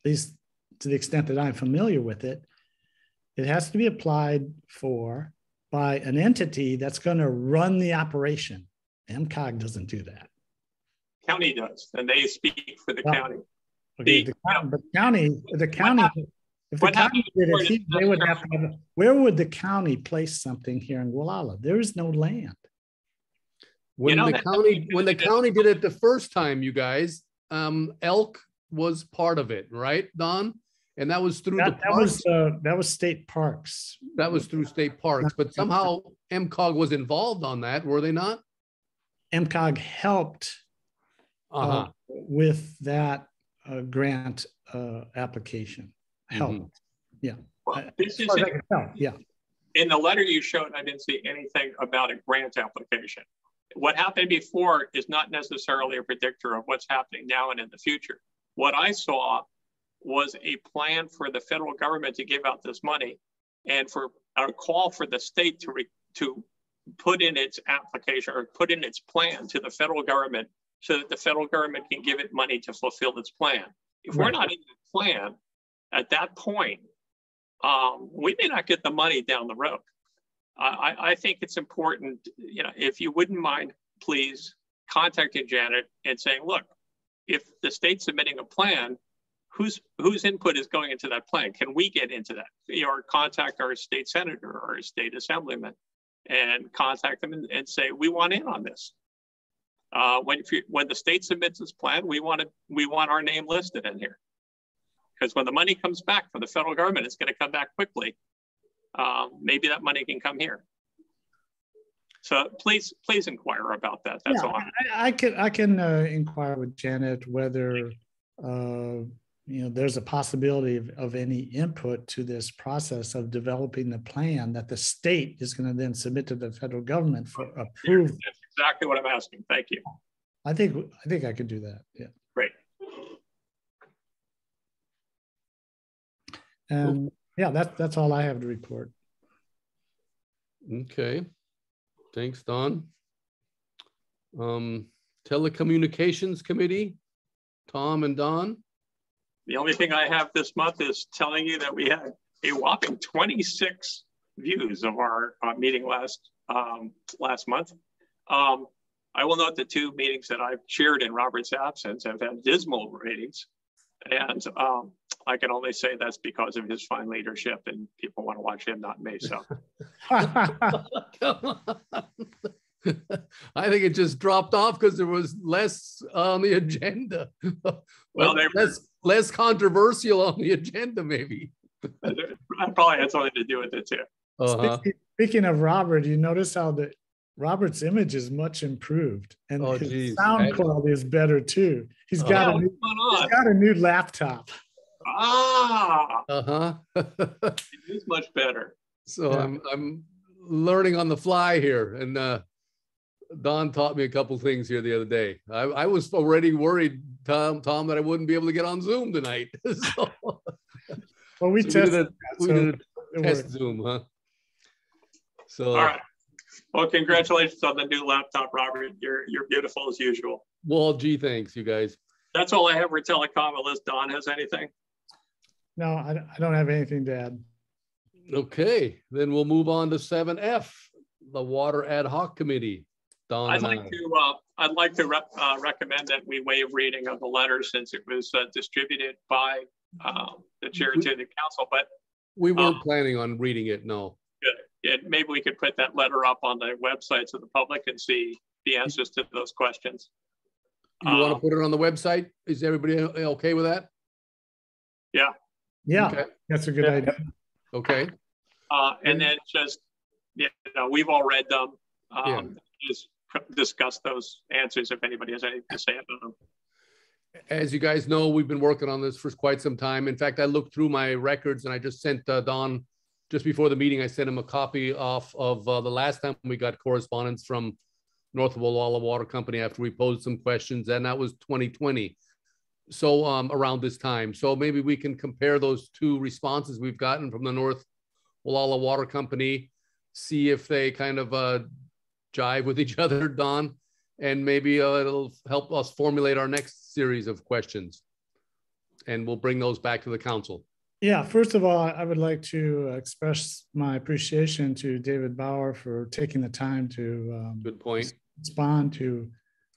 Speaker 6: at least to the extent that I'm familiar with it. It has to be applied for by an entity that's going to run the operation. MCOG doesn't do that.
Speaker 2: County does, and they speak for the county.
Speaker 6: Okay, the county, if the county did it, they would have to have, where would the county place something here in Gualala? There is no land.
Speaker 3: When the county did it the first time, you guys, Elk was part of it, right, Don? And that was through
Speaker 6: that was state parks.
Speaker 3: That was through state parks, but somehow MCOG was involved on that, were they not?
Speaker 6: MCOG helped with that grant application. Helped, yeah.
Speaker 2: Well,
Speaker 6: yeah.
Speaker 2: In the letter you showed, I didn't see anything about a grant application. What happened before is not necessarily a predictor of what's happening now and in the future. What I saw was a plan for the federal government to give out this money and for a call for the state to put in its application or put in its plan to the federal government so that the federal government can give it money to fulfill its plan. If we're not in the plan at that point, we may not get the money down the road. I think it's important, you know, if you wouldn't mind, please contacting Janet and saying, look, if the state's submitting a plan, whose input is going into that plan? Can we get into that? Or contact our state senator or our state assemblyman and contact them and say, we want in on this. When the state submits this plan, we want our name listed in here. Because when the money comes back from the federal government, it's going to come back quickly. Maybe that money can come here. So please inquire about that. That's all.
Speaker 6: I can inquire with Janet whether you know, there's a possibility of any input to this process of developing the plan that the state is going to then submit to the federal government for approval.
Speaker 2: That's exactly what I'm asking. Thank you.
Speaker 6: I think I could do that. Yeah.
Speaker 2: Great.
Speaker 6: And yeah, that's all I have to report.
Speaker 3: Okay. Thanks, Don. Telecommunications Committee, Tom and Don.
Speaker 2: The only thing I have this month is telling you that we had a whopping 26 views of our meeting last month. I will note the 2 meetings that I've chaired in Robert's absence have had dismal ratings. And I can only say that's because of his fine leadership and people want to watch him, not me, so.
Speaker 3: Come on. I think it just dropped off because there was less on the agenda. Well, less controversial on the agenda, maybe.
Speaker 2: That probably had something to do with it too.
Speaker 6: Speaking of Robert, you notice how Robert's image is much improved, and his sound quality is better too. He's got a new laptop.
Speaker 2: It is much better.
Speaker 3: So yeah. I'm learning on the fly here, and Don taught me a couple things here the other day. I was already worried, Tom, that I wouldn't be able to get on Zoom tonight. So,
Speaker 6: well, we did
Speaker 3: a test Zoom, huh? So,
Speaker 2: all right. Well, congratulations on the new laptop, Robert. You're beautiful as usual.
Speaker 3: Well, gee, thanks, you guys.
Speaker 2: That's all I have for telecom, unless Don has anything.
Speaker 6: No, I don't have anything to add.
Speaker 3: Okay, then we'll move on to 7F, the Water Ad Hoc Committee. Don
Speaker 2: I'd like to recommend that we waive reading of the letter since it was distributed by the chair to the council, but
Speaker 3: we weren't planning on reading it. No.
Speaker 2: Good. Maybe we could put that letter up on the website so the public can see the answers to those questions.
Speaker 3: You want to put it on the website? Is everybody okay with that?
Speaker 2: Yeah.
Speaker 6: Yeah, okay. That's a good idea.
Speaker 3: Okay.
Speaker 2: And then just, you know, we've all read them. Just discuss those answers if anybody has anything to say about them.
Speaker 3: As you guys know, we've been working on this for quite some time. In fact, I looked through my records and I just sent Don, just before the meeting, I sent him a copy of the last time we got correspondence from North Gualala Water Company after we posed some questions, and that was 2020. So around this time. So maybe we can compare those 2 responses we've gotten from the North Gualala Water Company, see if they kind of jive with each other, Don, and maybe it'll help us formulate our next series of questions. And we'll bring those back to the council.
Speaker 6: Yeah, first of all, I would like to express my appreciation to David Bauer for taking the time to
Speaker 3: good point.
Speaker 6: Respond to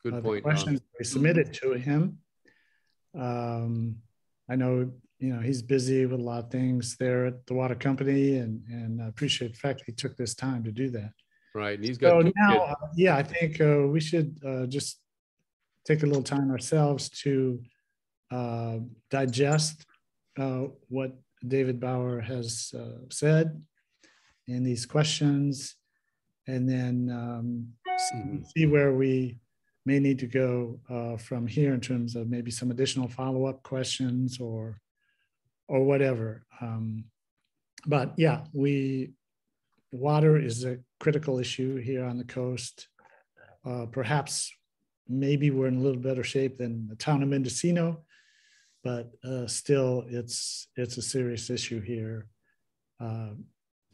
Speaker 6: the questions we submitted to him. I know, you know, he's busy with a lot of things there at the water company, and I appreciate the fact that he took this time to do that.
Speaker 3: Right. And he's got
Speaker 6: now, yeah, I think we should just take a little time ourselves to digest what David Bauer has said in these questions, and then see where we may need to go from here in terms of maybe some additional follow-up questions or whatever. But yeah, water is a critical issue here on the coast. Perhaps maybe we're in a little better shape than the town of Mendocino, but still it's a serious issue here.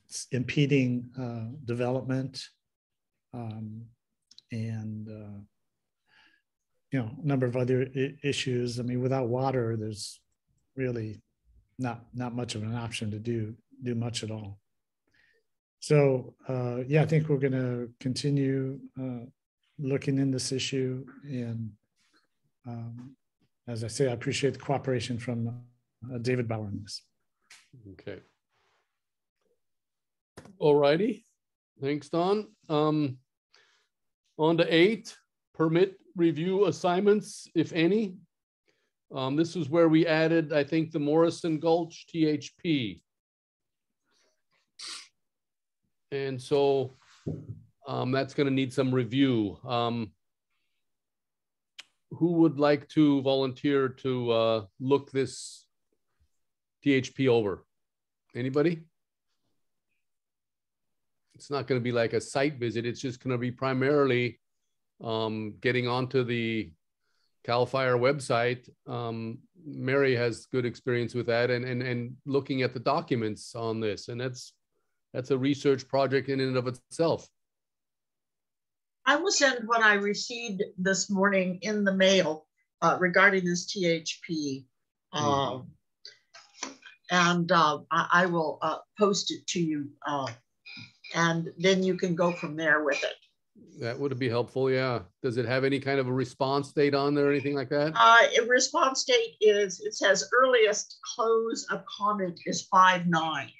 Speaker 6: It's impeding development, and you know, a number of other issues. I mean, without water, there's really not much of an option to do much at all. So yeah, I think we're going to continue looking in this issue, and as I say, I appreciate the cooperation from David Bauer on this.
Speaker 3: Okay. All righty. Thanks, Don. On to 8, permit review assignments, if any. This is where we added, I think, the Morrison Gulch THP. And so that's going to need some review. Who would like to volunteer to look this THP over? Anybody? It's not going to be like a site visit. It's just going to be primarily getting onto the CAL FIRE website. Mary has good experience with that, and looking at the documents on this. And that's a research project in and of itself.
Speaker 4: I will send what I received this morning in the mail regarding this THP. And I will post it to you, and then you can go from there with it.
Speaker 3: That would be helpful, yeah. Does it have any kind of a response date on there or anything like that?
Speaker 4: A response date is, it says earliest close of comment is 5/9.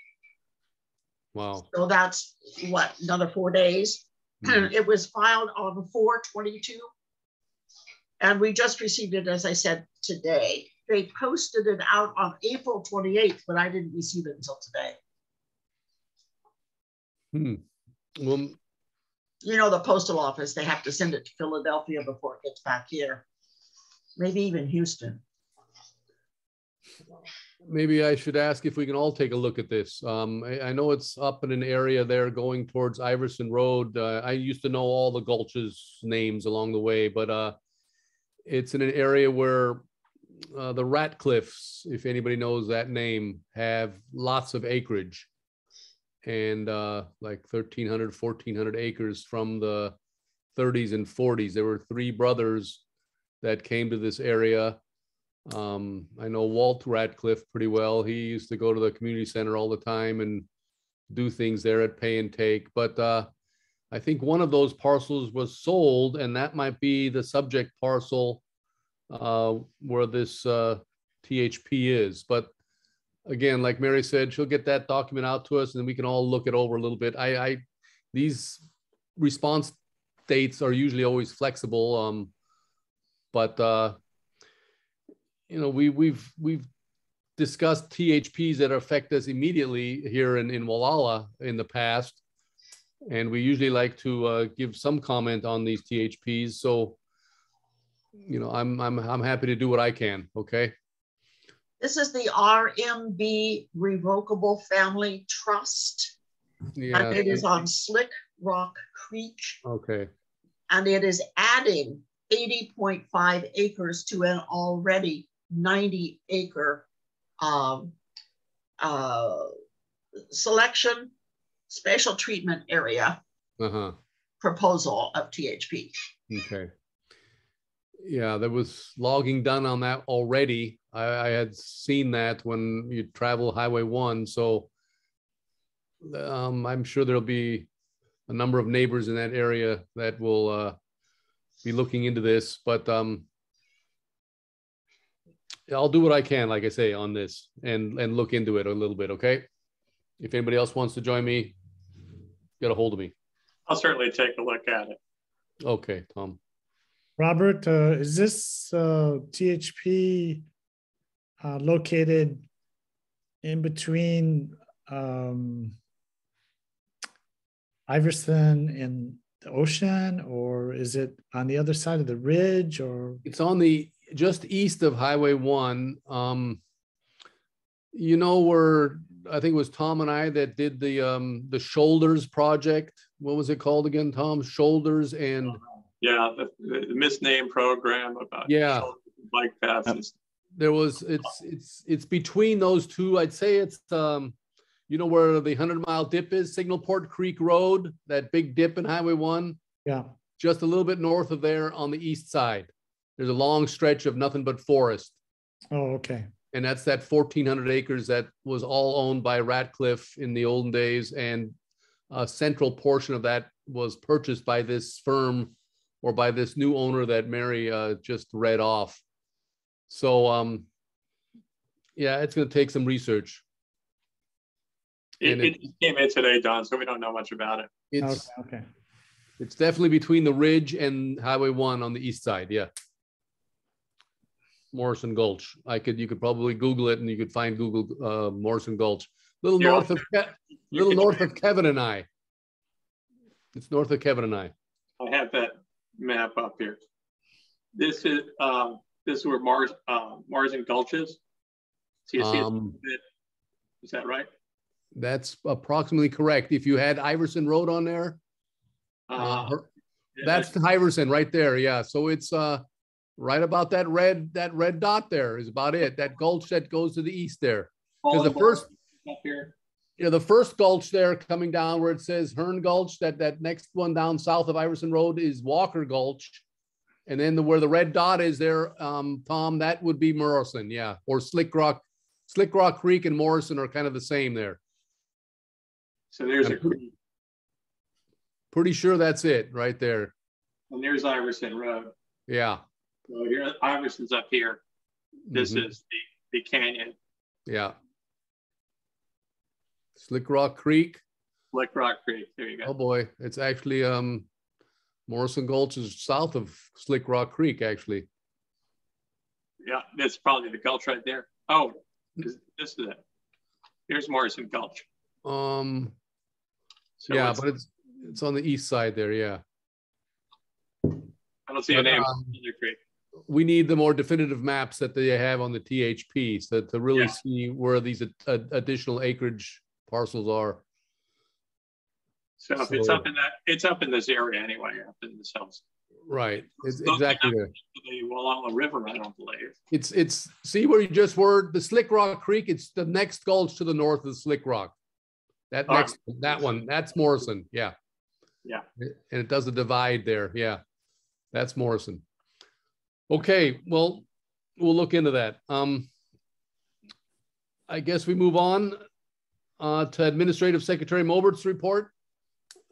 Speaker 3: Wow.
Speaker 4: So that's what, another 4 days? It was filed on 4/22. And we just received it, as I said, today. They posted it out on April 28th, but I didn't receive it until today.
Speaker 3: Well,
Speaker 4: you know, the postal office, they have to send it to Philadelphia before it gets back here. Maybe even Houston.
Speaker 3: Maybe I should ask if we can all take a look at this. I know it's up in an area there going towards Iverson Road. I used to know all the gulches names along the way, but it's in an area where the Ratcliffes, if anybody knows that name, have lots of acreage, and like 1,300, 1,400 acres from the 30s and 40s. There were 3 brothers that came to this area. I know Walt Ratcliffe pretty well. He used to go to the community center all the time and do things there at Pay and Take. But I think one of those parcels was sold, and that might be the subject parcel where this THP is. But again, like Mary said, she'll get that document out to us and we can all look it over a little bit. These response dates are usually always flexible, but you know, we've discussed THPs that affect us immediately here in Gualala in the past, and we usually like to give some comment on these THPs. So, you know, I'm happy to do what I can. Okay.
Speaker 4: This is the RMB Revocable Family Trust.
Speaker 3: Yeah.
Speaker 4: And it is on Slick Rock Creek.
Speaker 3: Okay.
Speaker 4: And it is adding 80.5 acres to an already 90-acre selection special treatment area proposal of THP.
Speaker 3: Okay. Yeah, there was logging done on that already. I had seen that when you travel Highway 1. So I'm sure there'll be a number of neighbors in that area that will be looking into this. But I'll do what I can, like I say, on this and look into it a little bit, okay? If anybody else wants to join me, get a hold of me.
Speaker 2: I'll certainly take a look at it.
Speaker 3: Okay, Tom.
Speaker 6: Robert, is this THP located in between Iverson and the ocean, or is it on the other side of the ridge? Or
Speaker 3: it's on the just east of Highway 1. You know where I think it was Tom and I that did the Shoulders project. What was it called again, Tom? Shoulders and
Speaker 2: yeah, the misnamed program about
Speaker 3: yeah,
Speaker 2: bike paths.
Speaker 3: There was, it's between those two. I'd say it's, you know where the 100-mile dip is, Signalport Creek Road, that big dip in Highway 1?
Speaker 6: Yeah.
Speaker 3: Just a little bit north of there on the east side. There's a long stretch of nothing but forest.
Speaker 6: Oh, okay.
Speaker 3: And that's that 1,400 acres that was all owned by Ratcliffe in the olden days. And a central portion of that was purchased by this firm or by this new owner that Mary just read off. So, yeah, it's going to take some research.
Speaker 2: It came in today, Don, so we don't know much about it.
Speaker 3: It's,
Speaker 6: okay.
Speaker 3: It's definitely between the ridge and Highway 1 on the east side. Yeah. Morrison Gulch. You could probably Google it and you could find Google Morrison Gulch. North of Kevin and I. It's north of Kevin and I.
Speaker 2: I have that map up here. This is where Morrison Gulch is. So you see is that right?
Speaker 3: That's approximately correct. If you had Iverson Road on there, that's the Iverson right there. Yeah. So it's right about that red dot there is about it. That gulch that goes to the east there. Because the first gulch there coming down where it says Hearn Gulch, that next one down south of Iverson Road is Walker Gulch. And then where the red dot is there, Tom, that would be Morrison. Yeah. Or Slick Rock Creek and Morrison are kind of the same there.
Speaker 2: So there's
Speaker 3: pretty sure that's it right there.
Speaker 2: And there's Iverson Road.
Speaker 3: Yeah.
Speaker 2: So here, Iverson's up here. This is the canyon.
Speaker 3: Yeah. Slick Rock Creek.
Speaker 2: Slick Rock Creek. There you go.
Speaker 3: Oh boy, it's actually Morrison Gulch is south of Slick Rock Creek, actually.
Speaker 2: Yeah, that's probably the gulch right there. Oh, this is it. Here's Morrison Gulch.
Speaker 3: So yeah, but it's on the east side there. Yeah.
Speaker 2: I don't see a name on the creek.
Speaker 3: We need the more definitive maps that they have on the THP so to really see where these additional acreage parcels are.
Speaker 2: So if it's up in it's up in this area anyway, up in this house.
Speaker 3: Right. It's exactly there.
Speaker 2: The Gualala River, I don't believe.
Speaker 3: It's see where you just were, the Slick Rock Creek. It's the next gulch to the north of the Slick Rock. That one, that's Morrison. Yeah.
Speaker 2: Yeah.
Speaker 3: And it does a divide there. Yeah. That's Morrison. Okay. Well, we'll look into that. I guess we move on to Administrative Secretary Mobert's report.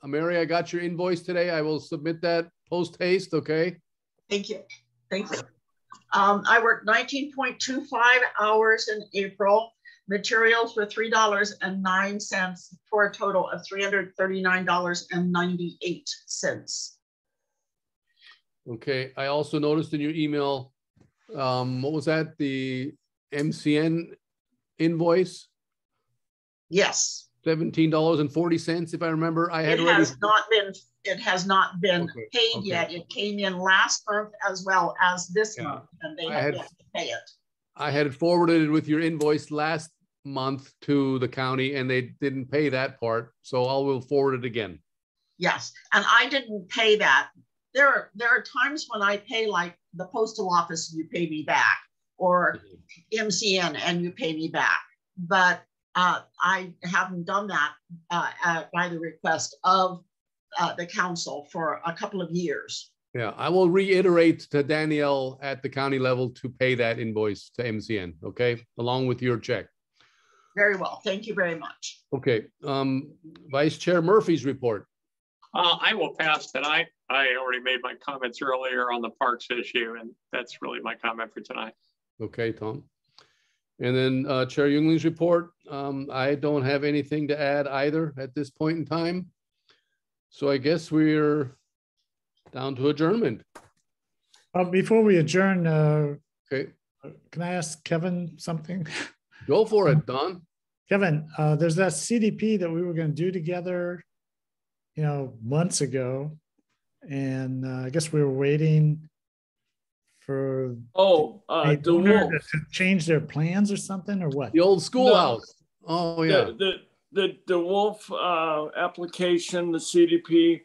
Speaker 3: Mary, I got your invoice today. I will submit that post haste. Okay.
Speaker 4: Thank you. Thank you. I worked 19.25 hours in April. Materials were $3.09 for a total of $339.98.
Speaker 3: Okay. I also noticed in your email, what was that? The MCN invoice?
Speaker 4: Yes.
Speaker 3: $17.40, if I remember. It
Speaker 4: has not been paid yet. It came in last month as well as this month, and they have yet to pay it.
Speaker 3: I had forwarded it with your invoice last month to the county, and they didn't pay that part. So I will forward it again.
Speaker 4: Yes, and I didn't pay that. There are times when I pay, like the postal office, and you pay me back, or MCN and you pay me back. But I haven't done that by the request of the council for a couple of years.
Speaker 3: Yeah, I will reiterate to Danielle at the county level to pay that invoice to MCN, okay, along with your check.
Speaker 4: Very well, thank you very much.
Speaker 3: Okay, Vice Chair Murphy's report.
Speaker 2: I will pass tonight. I already made my comments earlier on the parks issue, and that's really my comment for tonight.
Speaker 3: Okay, Tom. And then Chair Juengling's report. I don't have anything to add either at this point in time. So I guess we're down to adjournment.
Speaker 6: Before we adjourn,
Speaker 3: okay,
Speaker 6: can I ask Kevin something?
Speaker 3: Go for it, Don.
Speaker 6: Kevin, there's that CDP that we were going to do together, months ago, and I guess we were waiting for to change their plans or something, or what?
Speaker 3: The old schoolhouse. No. Oh yeah.
Speaker 5: The DeWolf application, the CDP.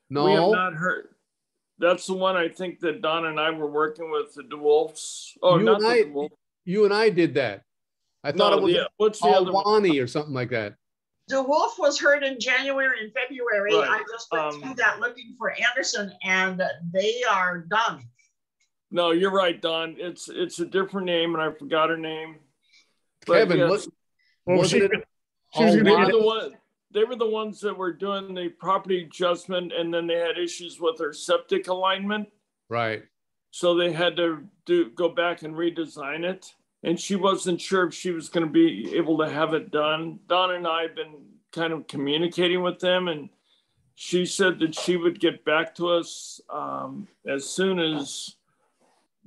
Speaker 3: No,
Speaker 5: we have not heard. That's the one I think that Don and I were working with, the DeWolfs. Oh, not the DeWolf.
Speaker 3: You and I did that. I thought it was
Speaker 5: what's the other one?
Speaker 3: Alwani or something like that.
Speaker 4: DeWolf was heard in January and February.
Speaker 5: Right.
Speaker 4: I just went through that looking for Anderson, and they are done.
Speaker 5: No, you're right, Don. It's a different name, and I forgot her name. But
Speaker 3: Kevin,
Speaker 5: yes,
Speaker 3: wasn't it
Speaker 5: they were the ones that were doing the property adjustment, and then they had issues with their septic alignment.
Speaker 3: Right.
Speaker 5: So they had to go back and redesign it. And she wasn't sure if she was going to be able to have it done. Don and I have been kind of communicating with them, and she said that she would get back to us as soon as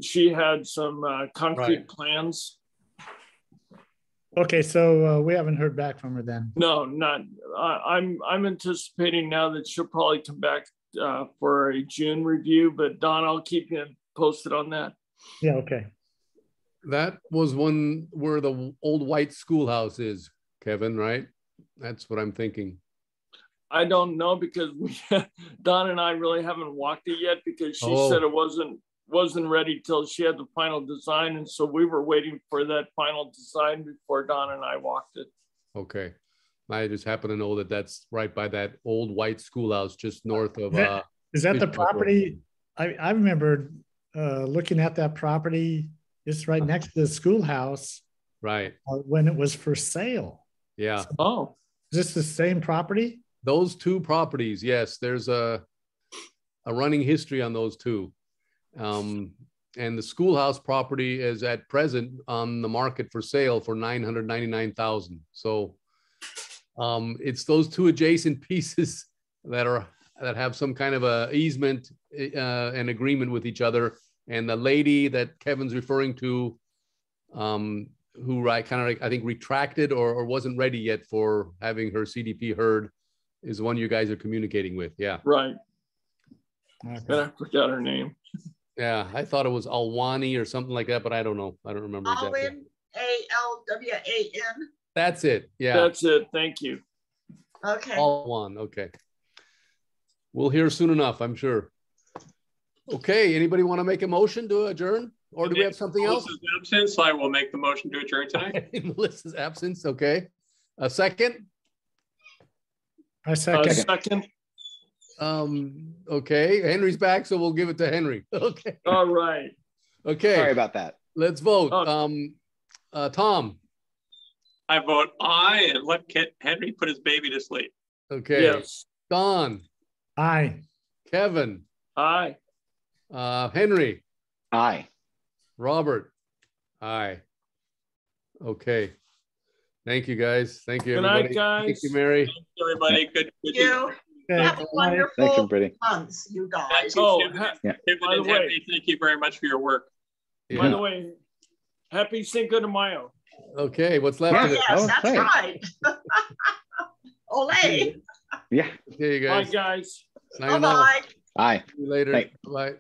Speaker 5: she had some concrete plans.
Speaker 6: Okay, so we haven't heard back from her then.
Speaker 5: No, not. I'm anticipating now that she'll probably come back for a June review. But Don, I'll keep you posted on that.
Speaker 6: Yeah. Okay.
Speaker 3: That was one where the old white schoolhouse is, Kevin, right? That's what I'm thinking.
Speaker 5: I don't know because Don and I really haven't walked it yet because she said it wasn't ready till she had the final design. And so we were waiting for that final design before Don and I walked it.
Speaker 3: Okay. I just happen to know that that's right by that old white schoolhouse just north of.
Speaker 6: Is that the property? I remember looking at that property. It's right next to the schoolhouse.
Speaker 3: Right.
Speaker 6: When it was for sale.
Speaker 3: Yeah.
Speaker 5: Oh.
Speaker 6: Is this the same property?
Speaker 3: Those two properties, yes. There's a running history on those two. And the schoolhouse property is at present on the market for sale for $999,000. So it's those two adjacent pieces that have some kind of a easement and agreement with each other. And the lady that Kevin's referring to, who I think retracted or wasn't ready yet for having her CDP heard, is the one you guys are communicating with. Yeah.
Speaker 5: Right.
Speaker 6: Okay.
Speaker 5: And I forgot her name.
Speaker 3: Yeah, I thought it was Alwani or something like that, but I don't know. I don't remember exactly.
Speaker 4: Alwin, A-L-W-A-N.
Speaker 3: That's it. Yeah.
Speaker 5: That's it. Thank you.
Speaker 4: Okay.
Speaker 3: Alwan. Okay. We'll hear soon enough, I'm sure. Okay. Anybody want to make a motion to adjourn? Or do we have something else?
Speaker 2: Melissa's absence, I will make the motion to adjourn tonight.
Speaker 3: Melissa's absence. Okay. A second?
Speaker 6: I second.
Speaker 5: Second.
Speaker 3: Okay. Henry's back, so we'll give it to Henry. Okay.
Speaker 5: All right.
Speaker 3: Okay.
Speaker 1: Sorry about that.
Speaker 3: Let's vote. Tom.
Speaker 2: I vote aye and let Henry put his baby to sleep.
Speaker 3: Okay.
Speaker 5: Yes.
Speaker 3: Don.
Speaker 6: Aye.
Speaker 3: Kevin.
Speaker 5: Aye.
Speaker 3: Henry.
Speaker 1: Aye.
Speaker 3: Robert. Aye. Okay. Thank you, guys. Thank you,
Speaker 5: Good
Speaker 3: everybody.
Speaker 5: night, guys.
Speaker 3: Thank you, Mary.
Speaker 2: Thank you, everybody. Good.
Speaker 4: Thank you.
Speaker 6: Okay.
Speaker 4: Have a wonderful
Speaker 1: Thanks, everybody.
Speaker 4: months, you guys.
Speaker 5: Oh,
Speaker 1: Yeah.
Speaker 5: by the way,
Speaker 2: thank you very much for your work.
Speaker 5: by
Speaker 3: Yeah.
Speaker 5: the way, happy Cinco de Mayo.
Speaker 3: Okay, what's left of it?
Speaker 4: Yes,
Speaker 1: Oh,
Speaker 4: that's
Speaker 1: right.
Speaker 4: right. Olay.
Speaker 1: Yeah.
Speaker 3: Okay, you
Speaker 5: Bye,
Speaker 3: guys.
Speaker 5: guys.
Speaker 3: Sayonara.
Speaker 4: Bye-bye.
Speaker 1: Aye.
Speaker 3: See you later.
Speaker 1: Bye.
Speaker 3: Bye.